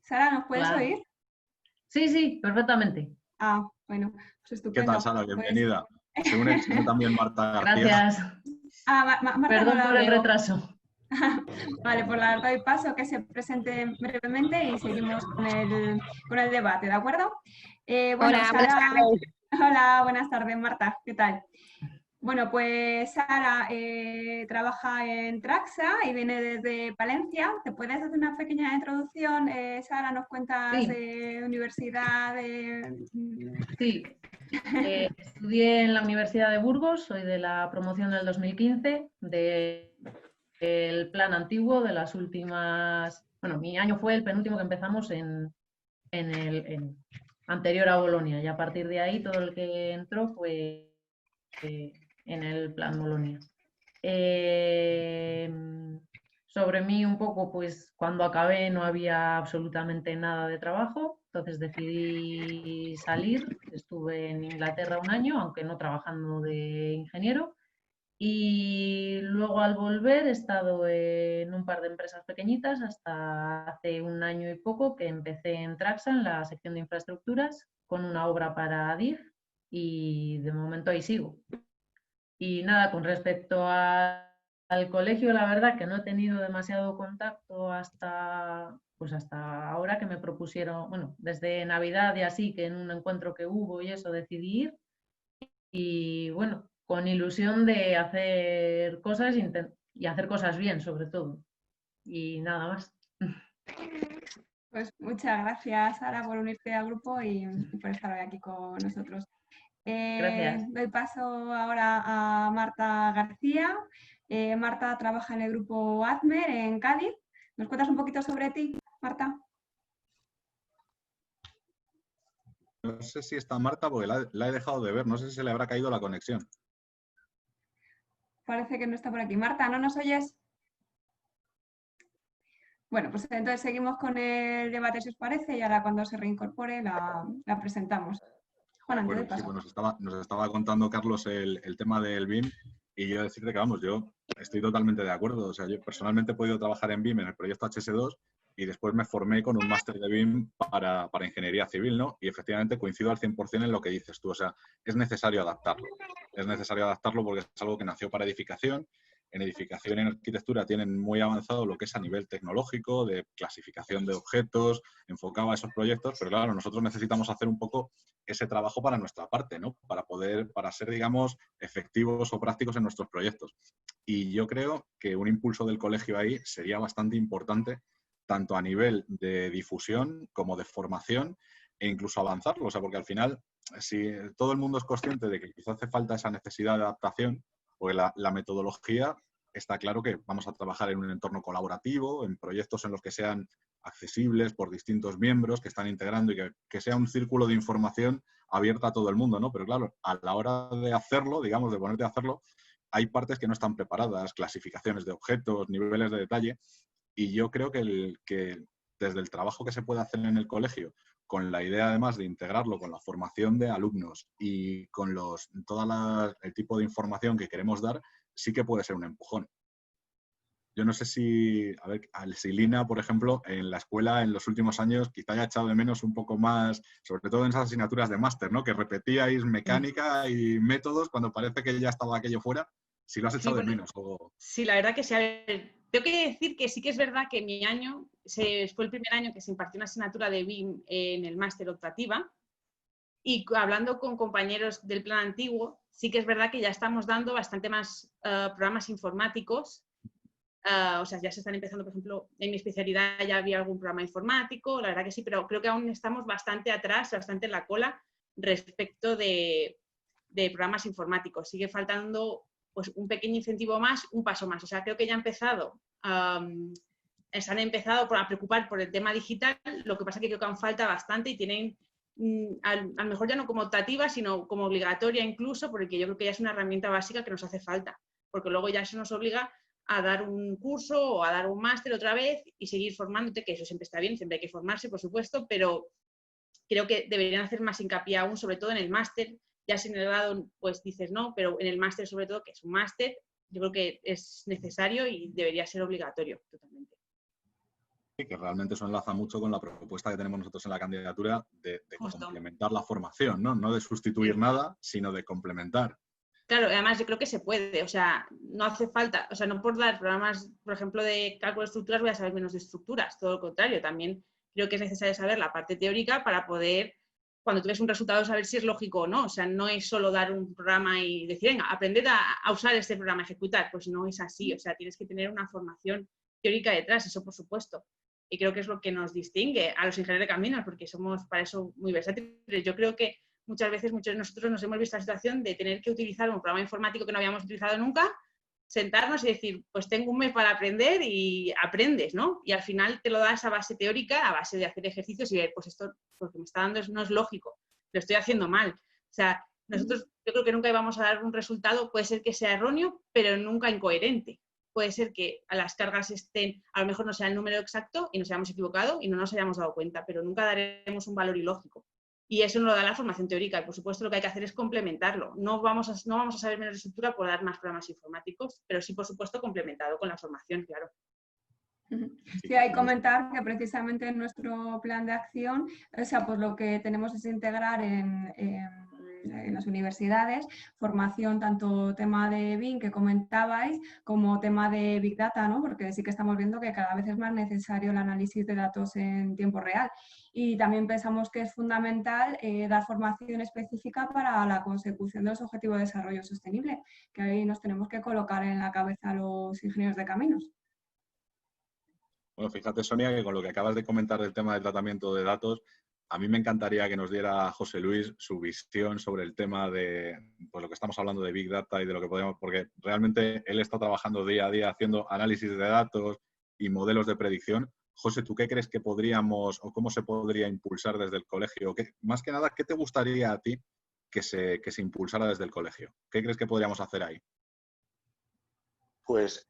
Sara, ¿nos puedes Hola. oír? Sí, sí, perfectamente. Ah, bueno, pues ¿Qué estupendo. tal, Sara? Bienvenida. Se une también Marta García. Gracias. Marta Perdón no la por el veo. retraso. Vale, pues la doy paso que se presente brevemente y seguimos con el debate, ¿de acuerdo? Bueno, Hola, Sara... buenas tardes. Hola, buenas tardes, Marta. ¿Qué tal? Bueno, pues Sara trabaja en Traxa y viene desde Palencia. ¿Te puedes hacer una pequeña introducción? Sara, nos cuentas Sí. de universidad. Sí, estudié en la Universidad de Burgos, soy de la promoción del 2015, del plan antiguo, de las últimas... Bueno, mi año fue el penúltimo que empezamos en anterior a Bolonia, y a partir de ahí todo el que entró fue en el plan Bolonia. Sobre mí un poco, pues cuando acabé no había absolutamente nada de trabajo, entonces decidí salir, estuve en Inglaterra un año, aunque no trabajando de ingeniero, y luego al volver he estado en un par de empresas pequeñitas hasta hace un año y poco que empecé en Traxa, en la sección de infraestructuras, con una obra para DIF y de momento ahí sigo. Y nada, con respecto al colegio, la verdad que no he tenido demasiado contacto hasta ahora que me propusieron, bueno, desde Navidad y así, que en un encuentro que hubo y eso decidí ir. Y bueno, con ilusión de hacer cosas y hacer cosas bien, sobre todo. Y nada más. Pues muchas gracias, Sara, por unirte al grupo y por estar hoy aquí con nosotros. Gracias. Doy paso ahora a Marta García. Marta trabaja en el grupo ADMER en Cádiz. ¿Nos cuentas un poquito sobre ti, Marta? No sé si está Marta porque la he dejado de ver. No sé si se le habrá caído la conexión. Parece que no está por aquí. Marta, ¿no nos oyes? Bueno, pues entonces seguimos con el debate, si os parece, y ahora cuando se reincorpore la presentamos. Juan, Bueno, sí, pues nos estaba contando Carlos el tema del BIM y yo decirte que, vamos, yo estoy totalmente de acuerdo. O sea, yo personalmente he podido trabajar en BIM en el proyecto HS2 y después me formé con un máster de BIM para ingeniería civil, ¿no? Y efectivamente coincido al 100% en lo que dices tú. O sea, es necesario adaptarlo. Es necesario adaptarlo porque es algo que nació para edificación. En edificación y en arquitectura tienen muy avanzado lo que es a nivel tecnológico, de clasificación de objetos, enfocado a esos proyectos, pero claro, nosotros necesitamos hacer un poco ese trabajo para nuestra parte, ¿no? Para ser, digamos, efectivos o prácticos en nuestros proyectos. Y yo creo que un impulso del colegio ahí sería bastante importante, tanto a nivel de difusión como de formación e incluso avanzarlo. O sea, porque al final, si todo el mundo es consciente de que quizás hace falta esa necesidad de adaptación, porque la metodología está claro que vamos a trabajar en un entorno colaborativo, en proyectos en los que sean accesibles por distintos miembros que están integrando y que sea un círculo de información abierta a todo el mundo, ¿no? Pero claro, a la hora de hacerlo, digamos, de ponerte a hacerlo, hay partes que no están preparadas, clasificaciones de objetos, niveles de detalle, y yo creo que desde el trabajo que se puede hacer en el colegio, con la idea además de integrarlo con la formación de alumnos y con el tipo de información que queremos dar, sí que puede ser un empujón. Yo no sé si Lina, por ejemplo, en la escuela en los últimos años quizá haya echado de menos un poco más, sobre todo en esas asignaturas de máster, ¿no? Que repetíais mecánica y métodos cuando parece que ya estaba aquello fuera. Si lo has echado de menos. Sí, la verdad que sí. A ver, tengo que decir que sí que es verdad que mi año fue el primer año que se impartió una asignatura de BIM en el máster optativa, y hablando con compañeros del plan antiguo, sí que es verdad que ya estamos dando bastante más programas informáticos. O sea, ya se están empezando, por ejemplo, en mi especialidad ya había algún programa informático, la verdad que sí, pero creo que aún estamos bastante atrás, bastante en la cola respecto de programas informáticos. Sigue faltando pues un pequeño incentivo más, un paso más. O sea, creo que ya han empezado, se han empezado a preocupar por el tema digital, lo que pasa es que creo que aún falta bastante y tienen, a lo mejor ya no como optativa, sino como obligatoria incluso, porque yo creo que ya es una herramienta básica que nos hace falta, porque luego ya eso nos obliga a dar un curso o a dar un máster otra vez y seguir formándote, que eso siempre está bien, siempre hay que formarse, por supuesto, pero creo que deberían hacer más hincapié aún, sobre todo en el máster. Ya si en el grado pues dices no, pero en el máster sobre todo, que es un máster, yo creo que es necesario y debería ser obligatorio totalmente. Sí, que realmente eso enlaza mucho con la propuesta que tenemos nosotros en la candidatura de complementar la formación, ¿no? No de sustituir nada, sino de complementar. Claro, además yo creo que se puede, o sea, no hace falta, o sea, no por dar programas, por ejemplo, de cálculo de estructuras voy a saber menos de estructuras, todo lo contrario, también creo que es necesario saber la parte teórica para poder, cuando tú ves un resultado, saber si es lógico o no, o sea, no es solo dar un programa y decir, venga, aprended a usar este programa, a ejecutar, pues no es así, o sea, tienes que tener una formación teórica detrás, eso por supuesto, y creo que es lo que nos distingue a los ingenieros de caminos, porque somos para eso muy versátiles. Yo creo que muchas veces muchos de nosotros nos hemos visto en la situación de tener que utilizar un programa informático que no habíamos utilizado nunca, sentarnos y decir, pues tengo un mes para aprender y aprendes, ¿no? Y al final te lo das a base teórica, a base de hacer ejercicios y ver, pues esto, lo que me está dando no es lógico, lo estoy haciendo mal. O sea, nosotros yo creo que nunca íbamos a dar un resultado, puede ser que sea erróneo, pero nunca incoherente. Puede ser que a las cargas estén, a lo mejor no sea el número exacto y nos hayamos equivocado y no nos hayamos dado cuenta, pero nunca daremos un valor ilógico. Y eso nos lo da la formación teórica y, por supuesto, lo que hay que hacer es complementarlo. No vamos a saber menos de estructura por dar más programas informáticos, pero sí, por supuesto, complementado con la formación, claro. Sí, hay que comentar que precisamente en nuestro plan de acción, o sea, pues lo que tenemos es integrar en las universidades formación, tanto tema de BIM que comentabais, como tema de Big Data, ¿no? Porque sí que estamos viendo que cada vez es más necesario el análisis de datos en tiempo real. Y también pensamos que es fundamental dar formación específica para la consecución de los objetivos de desarrollo sostenible, que ahí nos tenemos que colocar en la cabeza los ingenieros de caminos. Bueno, fíjate, Sonia, que con lo que acabas de comentar del tema del tratamiento de datos, a mí me encantaría que nos diera José Luis su visión sobre el tema de pues, lo que estamos hablando de Big Data y de lo que podemos, porque realmente él está trabajando día a día haciendo análisis de datos y modelos de predicción. José, ¿tú qué crees que podríamos o cómo se podría impulsar desde el colegio? Más que nada, ¿qué te gustaría a ti que se impulsara desde el colegio? ¿Qué crees que podríamos hacer ahí? Pues,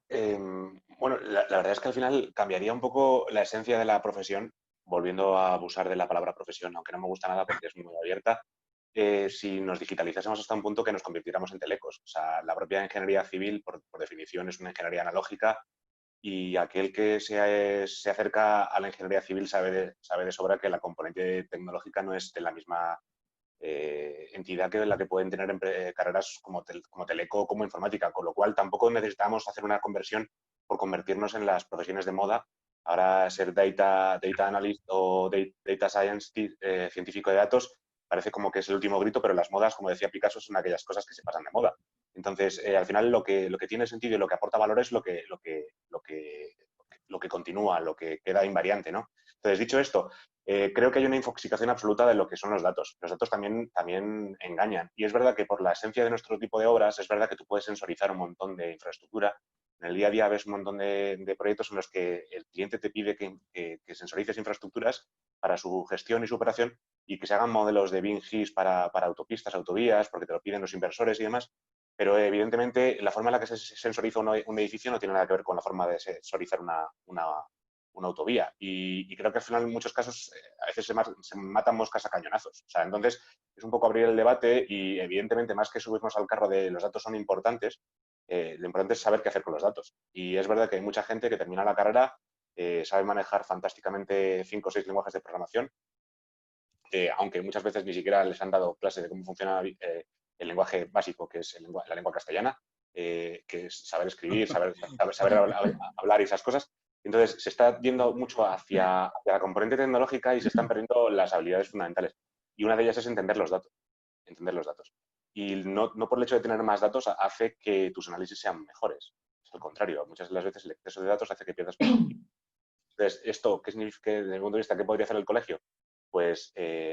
bueno, la verdad es que al final cambiaría un poco la esencia de la profesión, volviendo a abusar de la palabra profesión, aunque no me gusta nada porque es muy abierta, si nos digitalizásemos hasta un punto que nos convirtiéramos en telecos. O sea, la propia ingeniería civil, por definición, es una ingeniería analógica y aquel que se acerca a la ingeniería civil sabe de sobra que la componente tecnológica no es de la misma entidad que la que pueden tener carreras como teleco o como informática, con lo cual tampoco necesitamos hacer una conversión por convertirnos en las profesiones de moda. Ahora ser data analyst o data science, científico de datos, parece como que es el último grito, pero las modas, como decía Picasso, son aquellas cosas que se pasan de moda. Entonces, al final lo que tiene sentido y lo que aporta valor es lo que continúa, lo que queda invariante, ¿no? Entonces, dicho esto, creo que hay una infoxicación absoluta de lo que son los datos. Los datos también engañan. Y es verdad que por la esencia de nuestro tipo de obras, es verdad que tú puedes sensorizar un montón de infraestructura. En el día a día ves un montón de proyectos en los que el cliente te pide que sensorices infraestructuras para su gestión y su operación y que se hagan modelos de BIM-GIS para autopistas, autovías, porque te lo piden los inversores y demás. Pero evidentemente la forma en la que se sensoriza un edificio no tiene nada que ver con la forma de sensorizar una autovía. Y creo que al final en muchos casos a veces se matan moscas a cañonazos. O sea, entonces es un poco abrir el debate y evidentemente más que subirnos al carro de los datos son importantes, lo importante es saber qué hacer con los datos. Y es verdad que hay mucha gente que termina la carrera, sabe manejar fantásticamente 5 o 6 lenguajes de programación, aunque muchas veces ni siquiera les han dado clases de cómo funciona el lenguaje básico, que es la lengua castellana, que es saber escribir, saber hablar y esas cosas. Entonces, se está yendo mucho hacia la componente tecnológica y se están perdiendo las habilidades fundamentales. Y una de ellas es entender los datos. Y no por el hecho de tener más datos hace que tus análisis sean mejores. Es al contrario, muchas de las veces el exceso de datos hace que pierdas productividad. Entonces, ¿esto qué significa desde mi punto de vista? ¿Qué podría hacer el colegio? Pues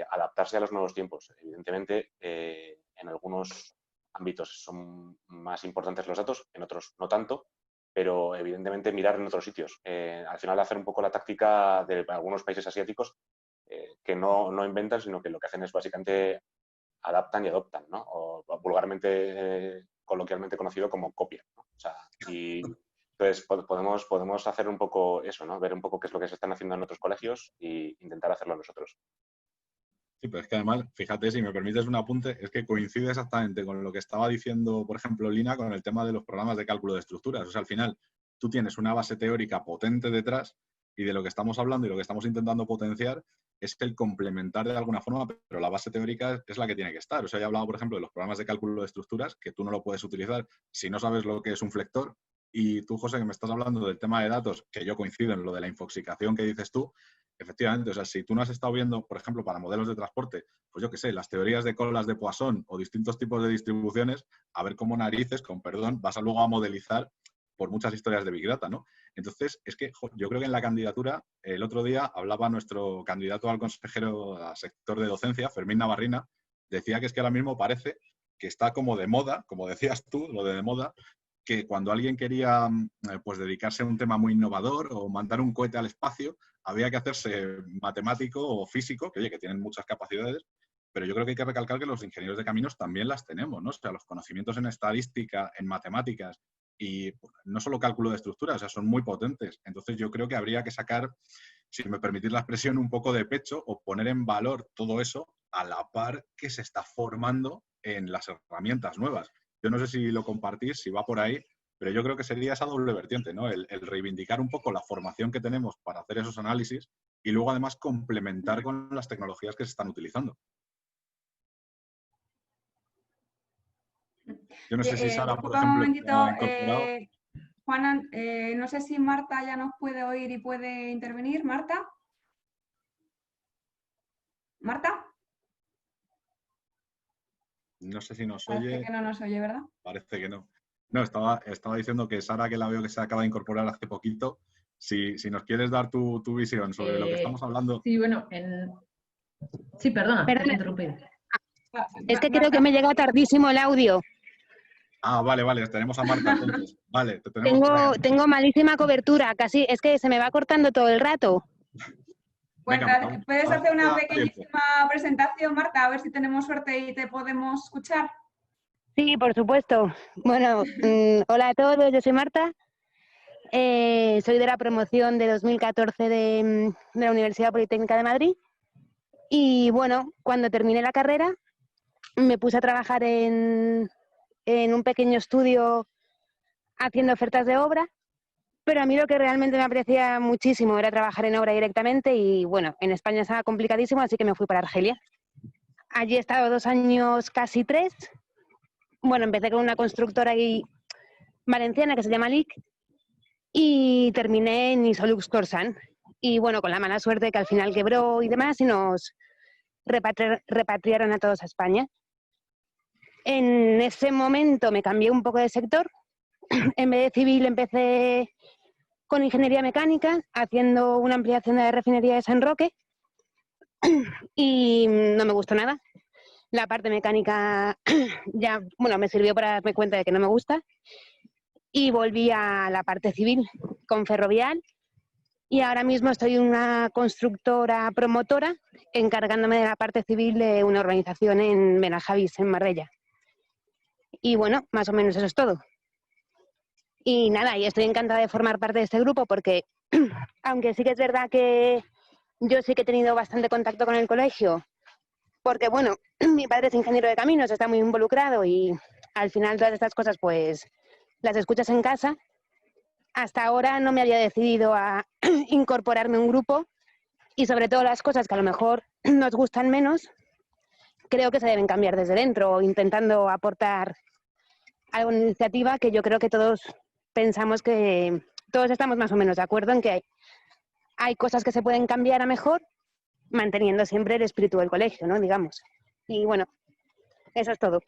adaptarse a los nuevos tiempos. Evidentemente, en algunos ámbitos son más importantes los datos, en otros no tanto, pero evidentemente mirar en otros sitios. Al final hacer un poco la táctica de algunos países asiáticos que no inventan, sino que lo que hacen es básicamente adaptan y adoptan, ¿no? O vulgarmente, coloquialmente conocido como copia, ¿no? O sea, y entonces podemos hacer un poco eso, ¿no? Ver un poco qué es lo que se están haciendo en otros colegios e intentar hacerlo nosotros. Sí, pero es que además, fíjate, si me permites un apunte, es que coincide exactamente con lo que estaba diciendo, por ejemplo, Lina, con el tema de los programas de cálculo de estructuras. O sea, al final, tú tienes una base teórica potente detrás y de lo que estamos hablando y lo que estamos intentando potenciar es el complementar de alguna forma, pero la base teórica es la que tiene que estar. O sea, ya he hablado, por ejemplo, de los programas de cálculo de estructuras, que tú no lo puedes utilizar si no sabes lo que es un flector. Y tú, José, que me estás hablando del tema de datos, que yo coincido en lo de la infoxicación que dices tú, efectivamente, o sea, si tú no has estado viendo, por ejemplo, para modelos de transporte, pues yo qué sé, las teorías de colas de Poisson o distintos tipos de distribuciones, a ver cómo narices, con perdón, vas a luego a modelizar por muchas historias de Big Data, ¿no? Entonces, es que yo creo que en la candidatura, el otro día hablaba nuestro candidato al consejero al sector de docencia, Fermín Navarrina, decía que es que ahora mismo parece que está como de moda, como decías tú, lo de moda, que cuando alguien quería pues dedicarse a un tema muy innovador o mandar un cohete al espacio, había que hacerse matemático o físico, que oye, que tienen muchas capacidades, pero yo creo que hay que recalcar que los ingenieros de caminos también las tenemos, ¿no? O sea, los conocimientos en estadística, en matemáticas y no solo cálculo de estructuras, o sea, son muy potentes. Entonces yo creo que habría que sacar, si me permitís la expresión, un poco de pecho o poner en valor todo eso a la par que se está formando en las herramientas nuevas. Yo no sé si lo compartís, si va por ahí, pero yo creo que sería esa doble vertiente, ¿no? El reivindicar un poco la formación que tenemos para hacer esos análisis y luego además complementar con las tecnologías que se están utilizando. Yo no sé si Sara, por ejemplo, un momentito, ha incorporado. Juana, no sé si Marta ya nos puede oír y puede intervenir. ¿Marta? ¿Marta? No sé si nos Parece oye. que no nos oye, ¿verdad? Parece que no. No, estaba diciendo que Sara, que la veo que se acaba de incorporar hace poquito, si nos quieres dar tu visión sobre lo que estamos hablando. Sí, bueno, sí, perdona, te he interrumpido. Es que creo que me llega tardísimo el audio. Ah, vale, tenemos a Marta entonces. Vale, te tenemos tengo malísima cobertura, casi es que se me va cortando todo el rato. Pues venga, puedes hacer una pequeñísima presentación, Marta, a ver si tenemos suerte y te podemos escuchar. Sí, por supuesto. Bueno, hola a todos, yo soy Marta. Soy de la promoción de 2014 de la Universidad Politécnica de Madrid. Y bueno, cuando terminé la carrera, me puse a trabajar en un pequeño estudio haciendo ofertas de obra, pero a mí lo que realmente me apetecía muchísimo era trabajar en obra directamente y bueno, en España estaba complicadísimo, así que me fui para Argelia. Allí he estado 2 años, casi 3. Bueno, empecé con una constructora ahí valenciana que se llama LIC y terminé en Isolux Corsan. Y bueno, con la mala suerte que al final quebró y demás y nos repatriaron a todos a España. En ese momento me cambié un poco de sector. En vez de civil empecé con ingeniería mecánica, haciendo una ampliación de la refinería de San Roque y no me gustó nada. La parte mecánica ya, bueno, me sirvió para darme cuenta de que no me gusta y volví a la parte civil con Ferrovial y ahora mismo estoy en una constructora promotora encargándome de la parte civil de una organización en Benajavís, en Marbella. Y bueno, más o menos eso es todo. Y nada, y estoy encantada de formar parte de este grupo porque, aunque sí que es verdad que yo sí que he tenido bastante contacto con el colegio, porque bueno, mi padre es ingeniero de caminos, está muy involucrado y al final todas estas cosas pues las escuchas en casa. Hasta ahora no me había decidido a incorporarme a un grupo y sobre todo las cosas que a lo mejor nos gustan menos, creo que se deben cambiar desde dentro, intentando aportar alguna iniciativa que yo creo que todos pensamos que todos estamos más o menos de acuerdo en que hay cosas que se pueden cambiar a mejor, manteniendo siempre el espíritu del colegio, ¿no? Digamos. Y bueno, eso es todo.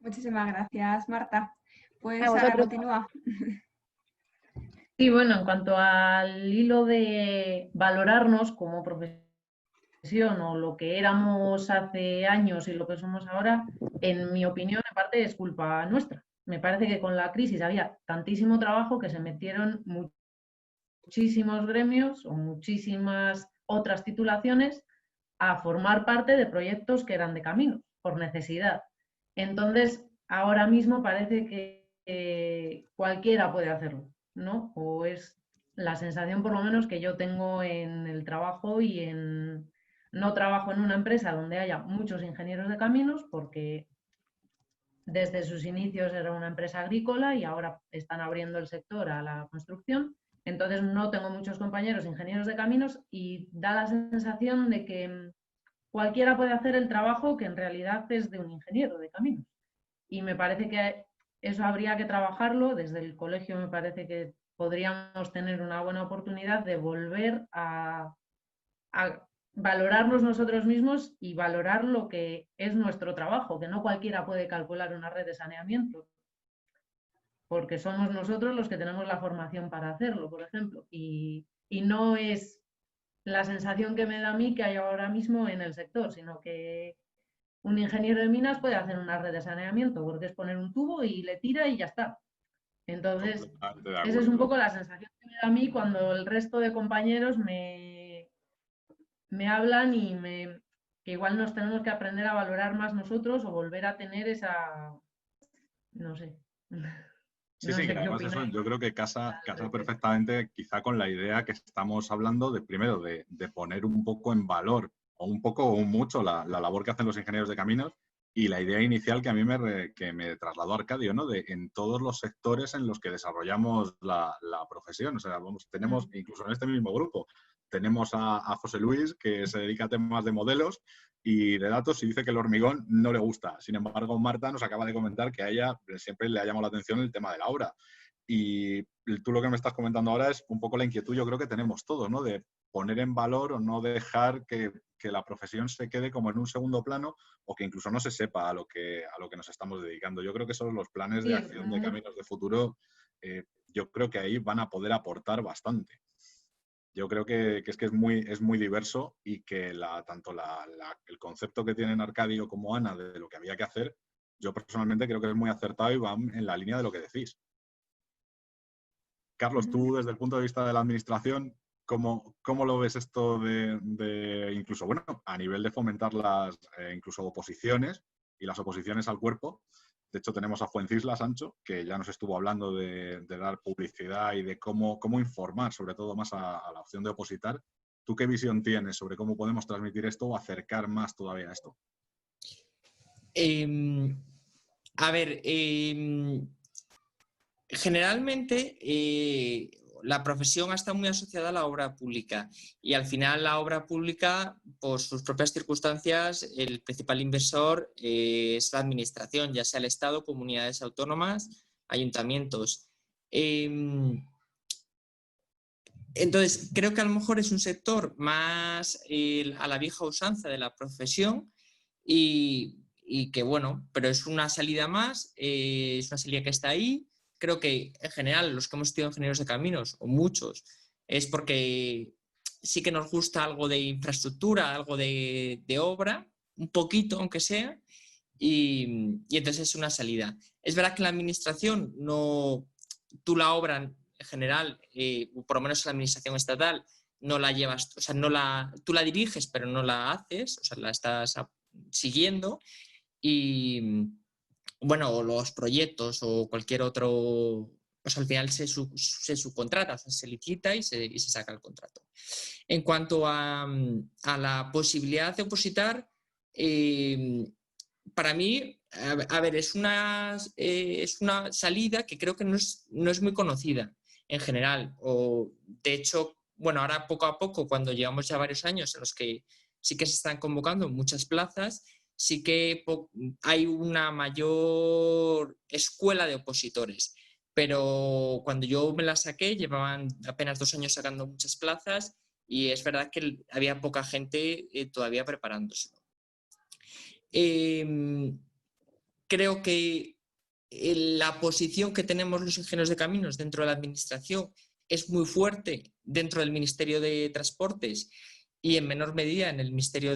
Muchísimas gracias, Marta. Pues Sara, continúa. Sí, bueno, en cuanto al hilo de valorarnos como profesionales, profesión o lo que éramos hace años y lo que somos ahora, en mi opinión, en parte es culpa nuestra. Me parece que con la crisis había tantísimo trabajo que se metieron muchísimos gremios o muchísimas otras titulaciones a formar parte de proyectos que eran de caminos, por necesidad. Entonces, ahora mismo parece que cualquiera puede hacerlo, ¿no? O es la sensación, por lo menos, que yo tengo en el trabajo y en... No trabajo en una empresa donde haya muchos ingenieros de caminos, porque desde sus inicios era una empresa agrícola y ahora están abriendo el sector a la construcción. Entonces no tengo muchos compañeros ingenieros de caminos y da la sensación de que cualquiera puede hacer el trabajo que en realidad es de un ingeniero de caminos. Y me parece que eso habría que trabajarlo. Desde el colegio me parece que podríamos tener una buena oportunidad de volver a valorarnos nosotros mismos y valorar lo que es nuestro trabajo, que no cualquiera puede calcular una red de saneamiento, porque somos nosotros los que tenemos la formación para hacerlo, por ejemplo, y no es la sensación que me da a mí que hay ahora mismo en el sector, sino que un ingeniero de minas puede hacer una red de saneamiento, porque es poner un tubo y le tira y ya está. Entonces, esa es un poco la sensación que me da a mí cuando el resto de compañeros me hablan y que igual nos tenemos que aprender a valorar más nosotros o volver a tener esa, no sé. Sí, no sí, sé que qué además eso yo creo que casa perfectamente quizá con la idea que estamos hablando de primero de poner un poco en valor o un poco o mucho la labor que hacen los ingenieros de caminos y la idea inicial que a mí que me trasladó Arcadio, ¿no? De en todos los sectores en los que desarrollamos la profesión. O sea, tenemos incluso en este mismo grupo, tenemos a José Luis que se dedica a temas de modelos y de datos y dice que el hormigón no le gusta. Sin embargo, Marta nos acaba de comentar que a ella siempre le ha llamado la atención el tema de la obra. Y tú lo que me estás comentando ahora es un poco la inquietud, yo creo que tenemos todos, ¿no? De poner en valor o no dejar que la profesión se quede como en un segundo plano o que incluso no se sepa a lo que nos estamos dedicando. Yo creo que son los planes de acción de Caminos de Futuro, yo creo que ahí van a poder aportar bastante. Yo creo que es muy diverso y que tanto el concepto que tienen Arcadio como Ana de lo que había que hacer, yo personalmente creo que es muy acertado y va en la línea de lo que decís. Carlos, tú desde el punto de vista de la administración, ¿cómo lo ves esto de incluso, bueno, a nivel de fomentar las incluso oposiciones y las oposiciones al cuerpo? De hecho, tenemos a Fuencisla, Sancho, que ya nos estuvo hablando de dar publicidad y de cómo informar, sobre todo más a la opción de opositar. ¿Tú qué visión tienes sobre cómo podemos transmitir esto o acercar más todavía a esto? Generalmente la profesión está muy asociada a la obra pública y al final la obra pública, por sus propias circunstancias, el principal inversor es la administración, ya sea el Estado, comunidades autónomas, ayuntamientos. Entonces, creo que a lo mejor es un sector más a la vieja usanza de la profesión y que bueno, pero es una salida más, es una salida que está ahí. Creo que en general los que hemos estudiado ingenieros de caminos, o muchos, es porque sí que nos gusta algo de infraestructura, algo de obra, un poquito aunque sea, y entonces es una salida. Es verdad que la administración, tú la obra en general, por lo menos la administración estatal, no la llevas, o sea, tú la diriges pero no la haces, o sea, la estás siguiendo y bueno, los proyectos o cualquier otro, pues al final se subcontrata, o sea, se licita y se saca el contrato. En cuanto a la posibilidad de opositar, para mí, a ver, es una salida que creo que no es muy conocida en general. De hecho, bueno, ahora poco a poco, cuando llevamos ya varios años en los que sí que se están convocando muchas plazas, sí que hay una mayor escuela de opositores. Pero cuando yo me la saqué, llevaban apenas 2 años sacando muchas plazas y es verdad que había poca gente todavía preparándose. Creo que la posición que tenemos los ingenieros de caminos dentro de la administración es muy fuerte dentro del Ministerio de Transportes y en menor medida en el Ministerio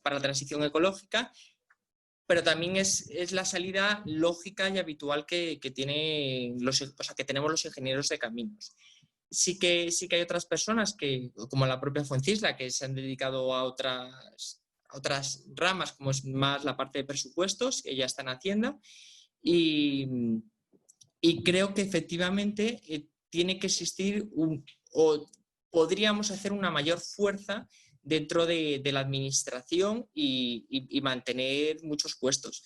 para la Transición Ecológica, pero también es la salida lógica y habitual que tenemos los ingenieros de caminos. Sí que hay otras personas, como la propia Fuencisla, que se han dedicado a otras ramas, como es más la parte de presupuestos, que ya está en Hacienda, y creo que efectivamente tiene que existir o podríamos hacer una mayor fuerza dentro de la administración y mantener muchos puestos.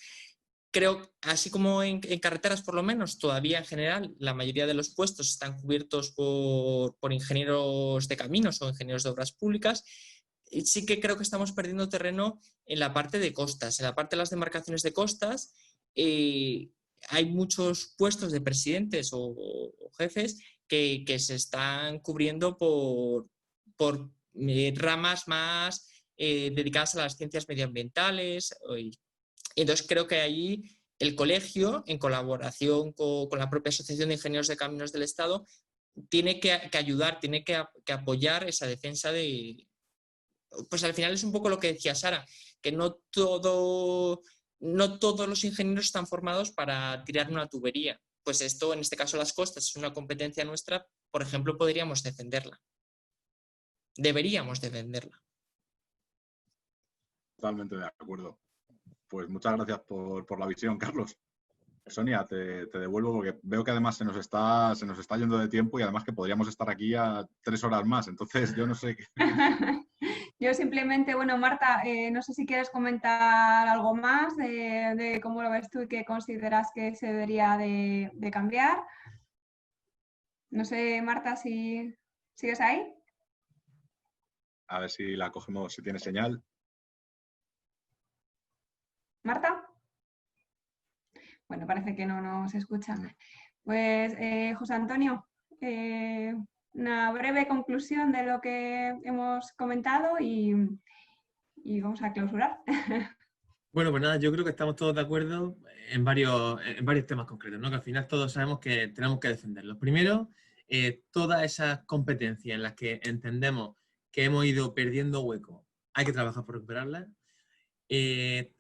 Creo, así como en carreteras por lo menos, todavía en general la mayoría de los puestos están cubiertos por ingenieros de caminos o ingenieros de obras públicas, sí que creo que estamos perdiendo terreno en la parte de costas. En la parte de las demarcaciones de costas hay muchos puestos de presidentes o jefes que se están cubriendo por ramas más dedicadas a las ciencias medioambientales. Entonces creo que ahí el colegio, en colaboración con la propia Asociación de Ingenieros de Caminos del Estado, tiene que ayudar, tiene que apoyar esa defensa de... Pues al final es un poco lo que decía Sara, que no todos los ingenieros están formados para tirar una tubería. Pues esto, en este caso las costas, es una competencia nuestra, por ejemplo, podríamos defenderla. Deberíamos defenderla. Totalmente de acuerdo. Pues muchas gracias por la visión, Carlos. Sonia, te devuelvo porque veo que además se nos está yendo de tiempo y además que podríamos estar aquí a 3 horas más. Entonces, yo no sé qué... Yo simplemente, bueno, Marta, no sé si quieres comentar algo más de cómo lo ves tú y qué consideras que se debería de cambiar. No sé, Marta, si sigues ahí. A ver si la cogemos, si tiene señal. ¿Marta? Bueno, parece que no nos escucha. Pues, José Antonio, una breve conclusión de lo que hemos comentado y vamos a clausurar. Bueno, pues nada, yo creo que estamos todos de acuerdo en varios temas concretos, ¿no? Que al final todos sabemos que tenemos que defenderlos. Primero, todas esas competencias en las que entendemos que hemos ido perdiendo hueco, hay que trabajar por recuperarlas.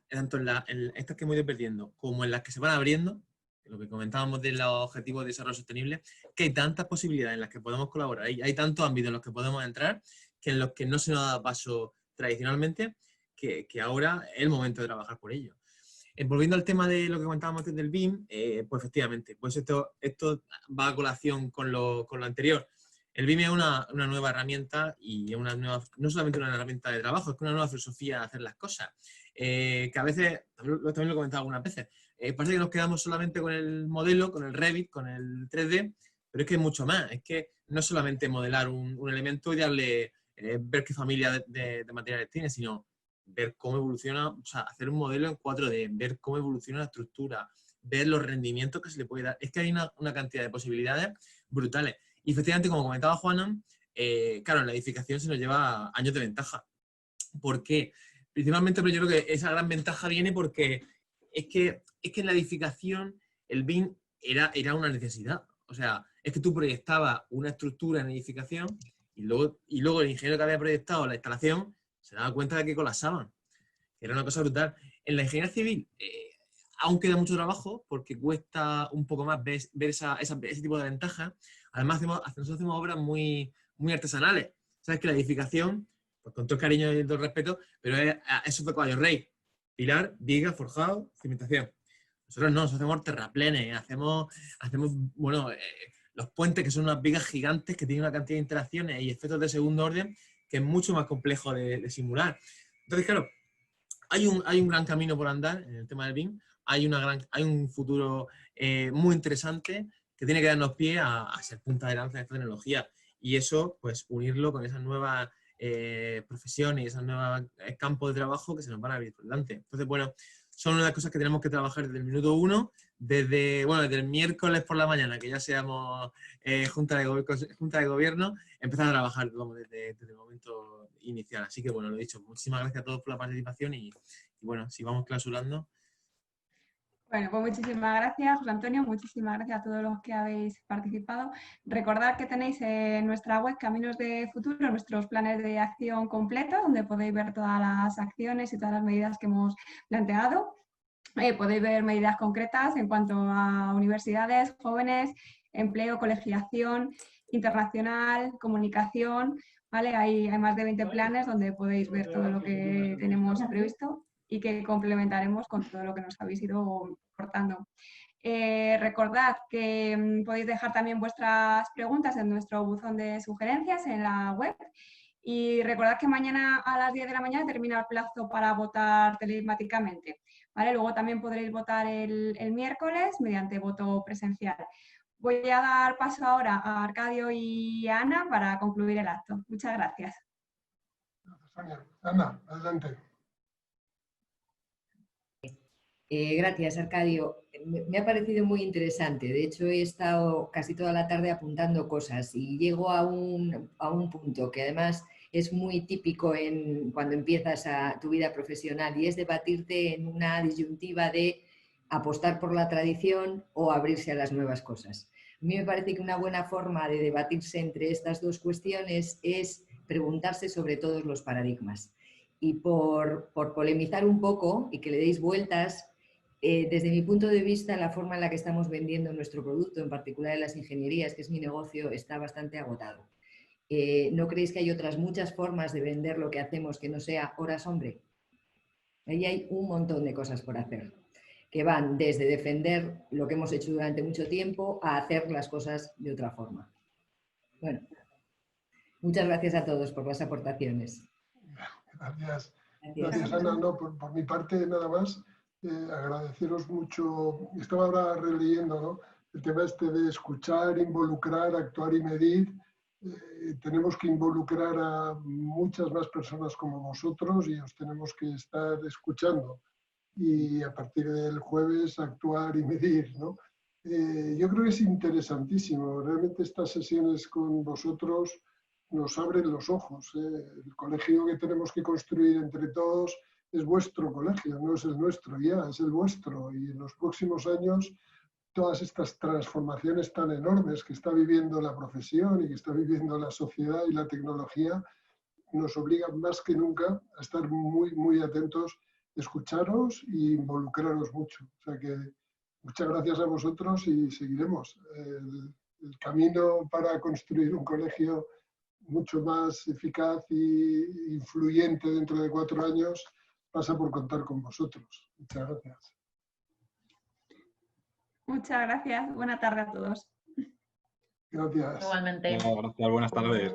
Tanto en estas que hemos ido perdiendo como en las que se van abriendo, lo que comentábamos de los objetivos de desarrollo sostenible, que hay tantas posibilidades en las que podemos colaborar, hay tantos ámbitos en los que podemos entrar, que en los que no se nos da paso tradicionalmente, que ahora es el momento de trabajar por ello. Volviendo al tema de lo que comentábamos antes del BIM, pues efectivamente, pues esto va a colación con lo anterior. El BIM es una nueva herramienta y no solamente una herramienta de trabajo, es que una nueva filosofía de hacer las cosas. Que a veces, también lo he comentado algunas veces, parece que nos quedamos solamente con el modelo, con el Revit, con el 3D, pero es que es mucho más. Es que no es solamente modelar un elemento y darle, ver qué familia de materiales tiene, sino ver cómo evoluciona, o sea, hacer un modelo en 4D, ver cómo evoluciona la estructura, ver los rendimientos que se le puede dar. Es que hay una cantidad de posibilidades brutales. Y efectivamente, como comentaba Juana, claro, en la edificación se nos lleva años de ventaja. ¿Por qué? Principalmente, pero yo creo que esa gran ventaja viene porque es que en la edificación el BIM era una necesidad. O sea, es que tú proyectabas una estructura en edificación y luego el ingeniero que había proyectado la instalación se daba cuenta de que colapsaban. Era una cosa brutal. En la ingeniería civil aún queda mucho trabajo porque cuesta un poco más ver ese tipo de ventajas. Además, nosotros hacemos obras muy, muy artesanales. Sabes que la edificación, pues con todo el cariño y todo el respeto, pero eso fue caballo rey. Pilar, viga, forjado, cimentación. Nosotros no, nosotros hacemos terraplenes, hacemos bueno, los puentes, que son unas vigas gigantes que tienen una cantidad de interacciones y efectos de segundo orden que es mucho más complejo de simular. Entonces, claro, hay un gran camino por andar en el tema del BIM, hay un futuro muy interesante que tiene que darnos pie a ser punta de lanza de esta tecnología. Y eso, pues, unirlo con esas nuevas profesiones y esos nuevos campos de trabajo que se nos van a abrir por delante. Entonces, bueno, son una de las cosas que tenemos que trabajar desde el minuto 1, desde el miércoles por la mañana, que ya seamos junta de gobierno, empezar a trabajar desde el momento inicial. Así que, bueno, lo he dicho, muchísimas gracias a todos por la participación y bueno, si vamos clausurando. Bueno, pues muchísimas gracias, José Antonio, muchísimas gracias a todos los que habéis participado. Recordad que tenéis en nuestra web Caminos de Futuro nuestros planes de acción completos, donde podéis ver todas las acciones y todas las medidas que hemos planteado. Podéis ver medidas concretas en cuanto a universidades, jóvenes, empleo, colegiación, internacional, comunicación, ¿vale? Hay más de 20 planes donde podéis ver todo lo que tenemos previsto y que complementaremos con todo lo que nos habéis ido aportando. Recordad que podéis dejar también vuestras preguntas en nuestro buzón de sugerencias en la web. Y recordad que mañana a las 10 de la mañana termina el plazo para votar telemáticamente, ¿vale? Luego también podréis votar el miércoles mediante voto presencial. Voy a dar paso ahora a Arcadio y a Ana para concluir el acto. Muchas gracias. Gracias, Sonia. Ana, adelante. Gracias, Arcadio. Me ha parecido muy interesante. De hecho, he estado casi toda la tarde apuntando cosas y llego a un punto que además es muy típico cuando empiezas tu vida profesional, y es debatirte en una disyuntiva de apostar por la tradición o abrirse a las nuevas cosas. A mí me parece que una buena forma de debatirse entre estas dos cuestiones es preguntarse sobre todos los paradigmas. Y por polemizar un poco y que le deis vueltas, desde mi punto de vista, la forma en la que estamos vendiendo nuestro producto, en particular en las ingenierías, que es mi negocio, está bastante agotado. ¿No creéis que hay otras muchas formas de vender lo que hacemos que no sea horas hombre? Ahí hay un montón de cosas por hacer, que van desde defender lo que hemos hecho durante mucho tiempo a hacer las cosas de otra forma. Bueno, muchas gracias a todos por las aportaciones. Gracias. Gracias, Ana. No, por mi parte, nada más. Agradeceros mucho. Estaba ahora releyendo, ¿no?, el tema este de escuchar, involucrar, actuar y medir. Tenemos que involucrar a muchas más personas como vosotros y os tenemos que estar escuchando. Y a partir del jueves actuar y medir, ¿no? Yo creo que es interesantísimo. Realmente estas sesiones con vosotros nos abren los ojos. El colegio que tenemos que construir entre todos es vuestro colegio, no es el nuestro ya, es el vuestro. Y en los próximos años, todas estas transformaciones tan enormes que está viviendo la profesión y que está viviendo la sociedad y la tecnología, nos obligan más que nunca a estar muy, muy atentos, escucharos e involucraros mucho. O sea que muchas gracias a vosotros y seguiremos. El camino para construir un colegio mucho más eficaz e influyente dentro de 4 años pasa por contar con vosotros. Muchas gracias. Muchas gracias. Buena tarde a todos. Gracias. Igualmente. Gracias, buenas tardes.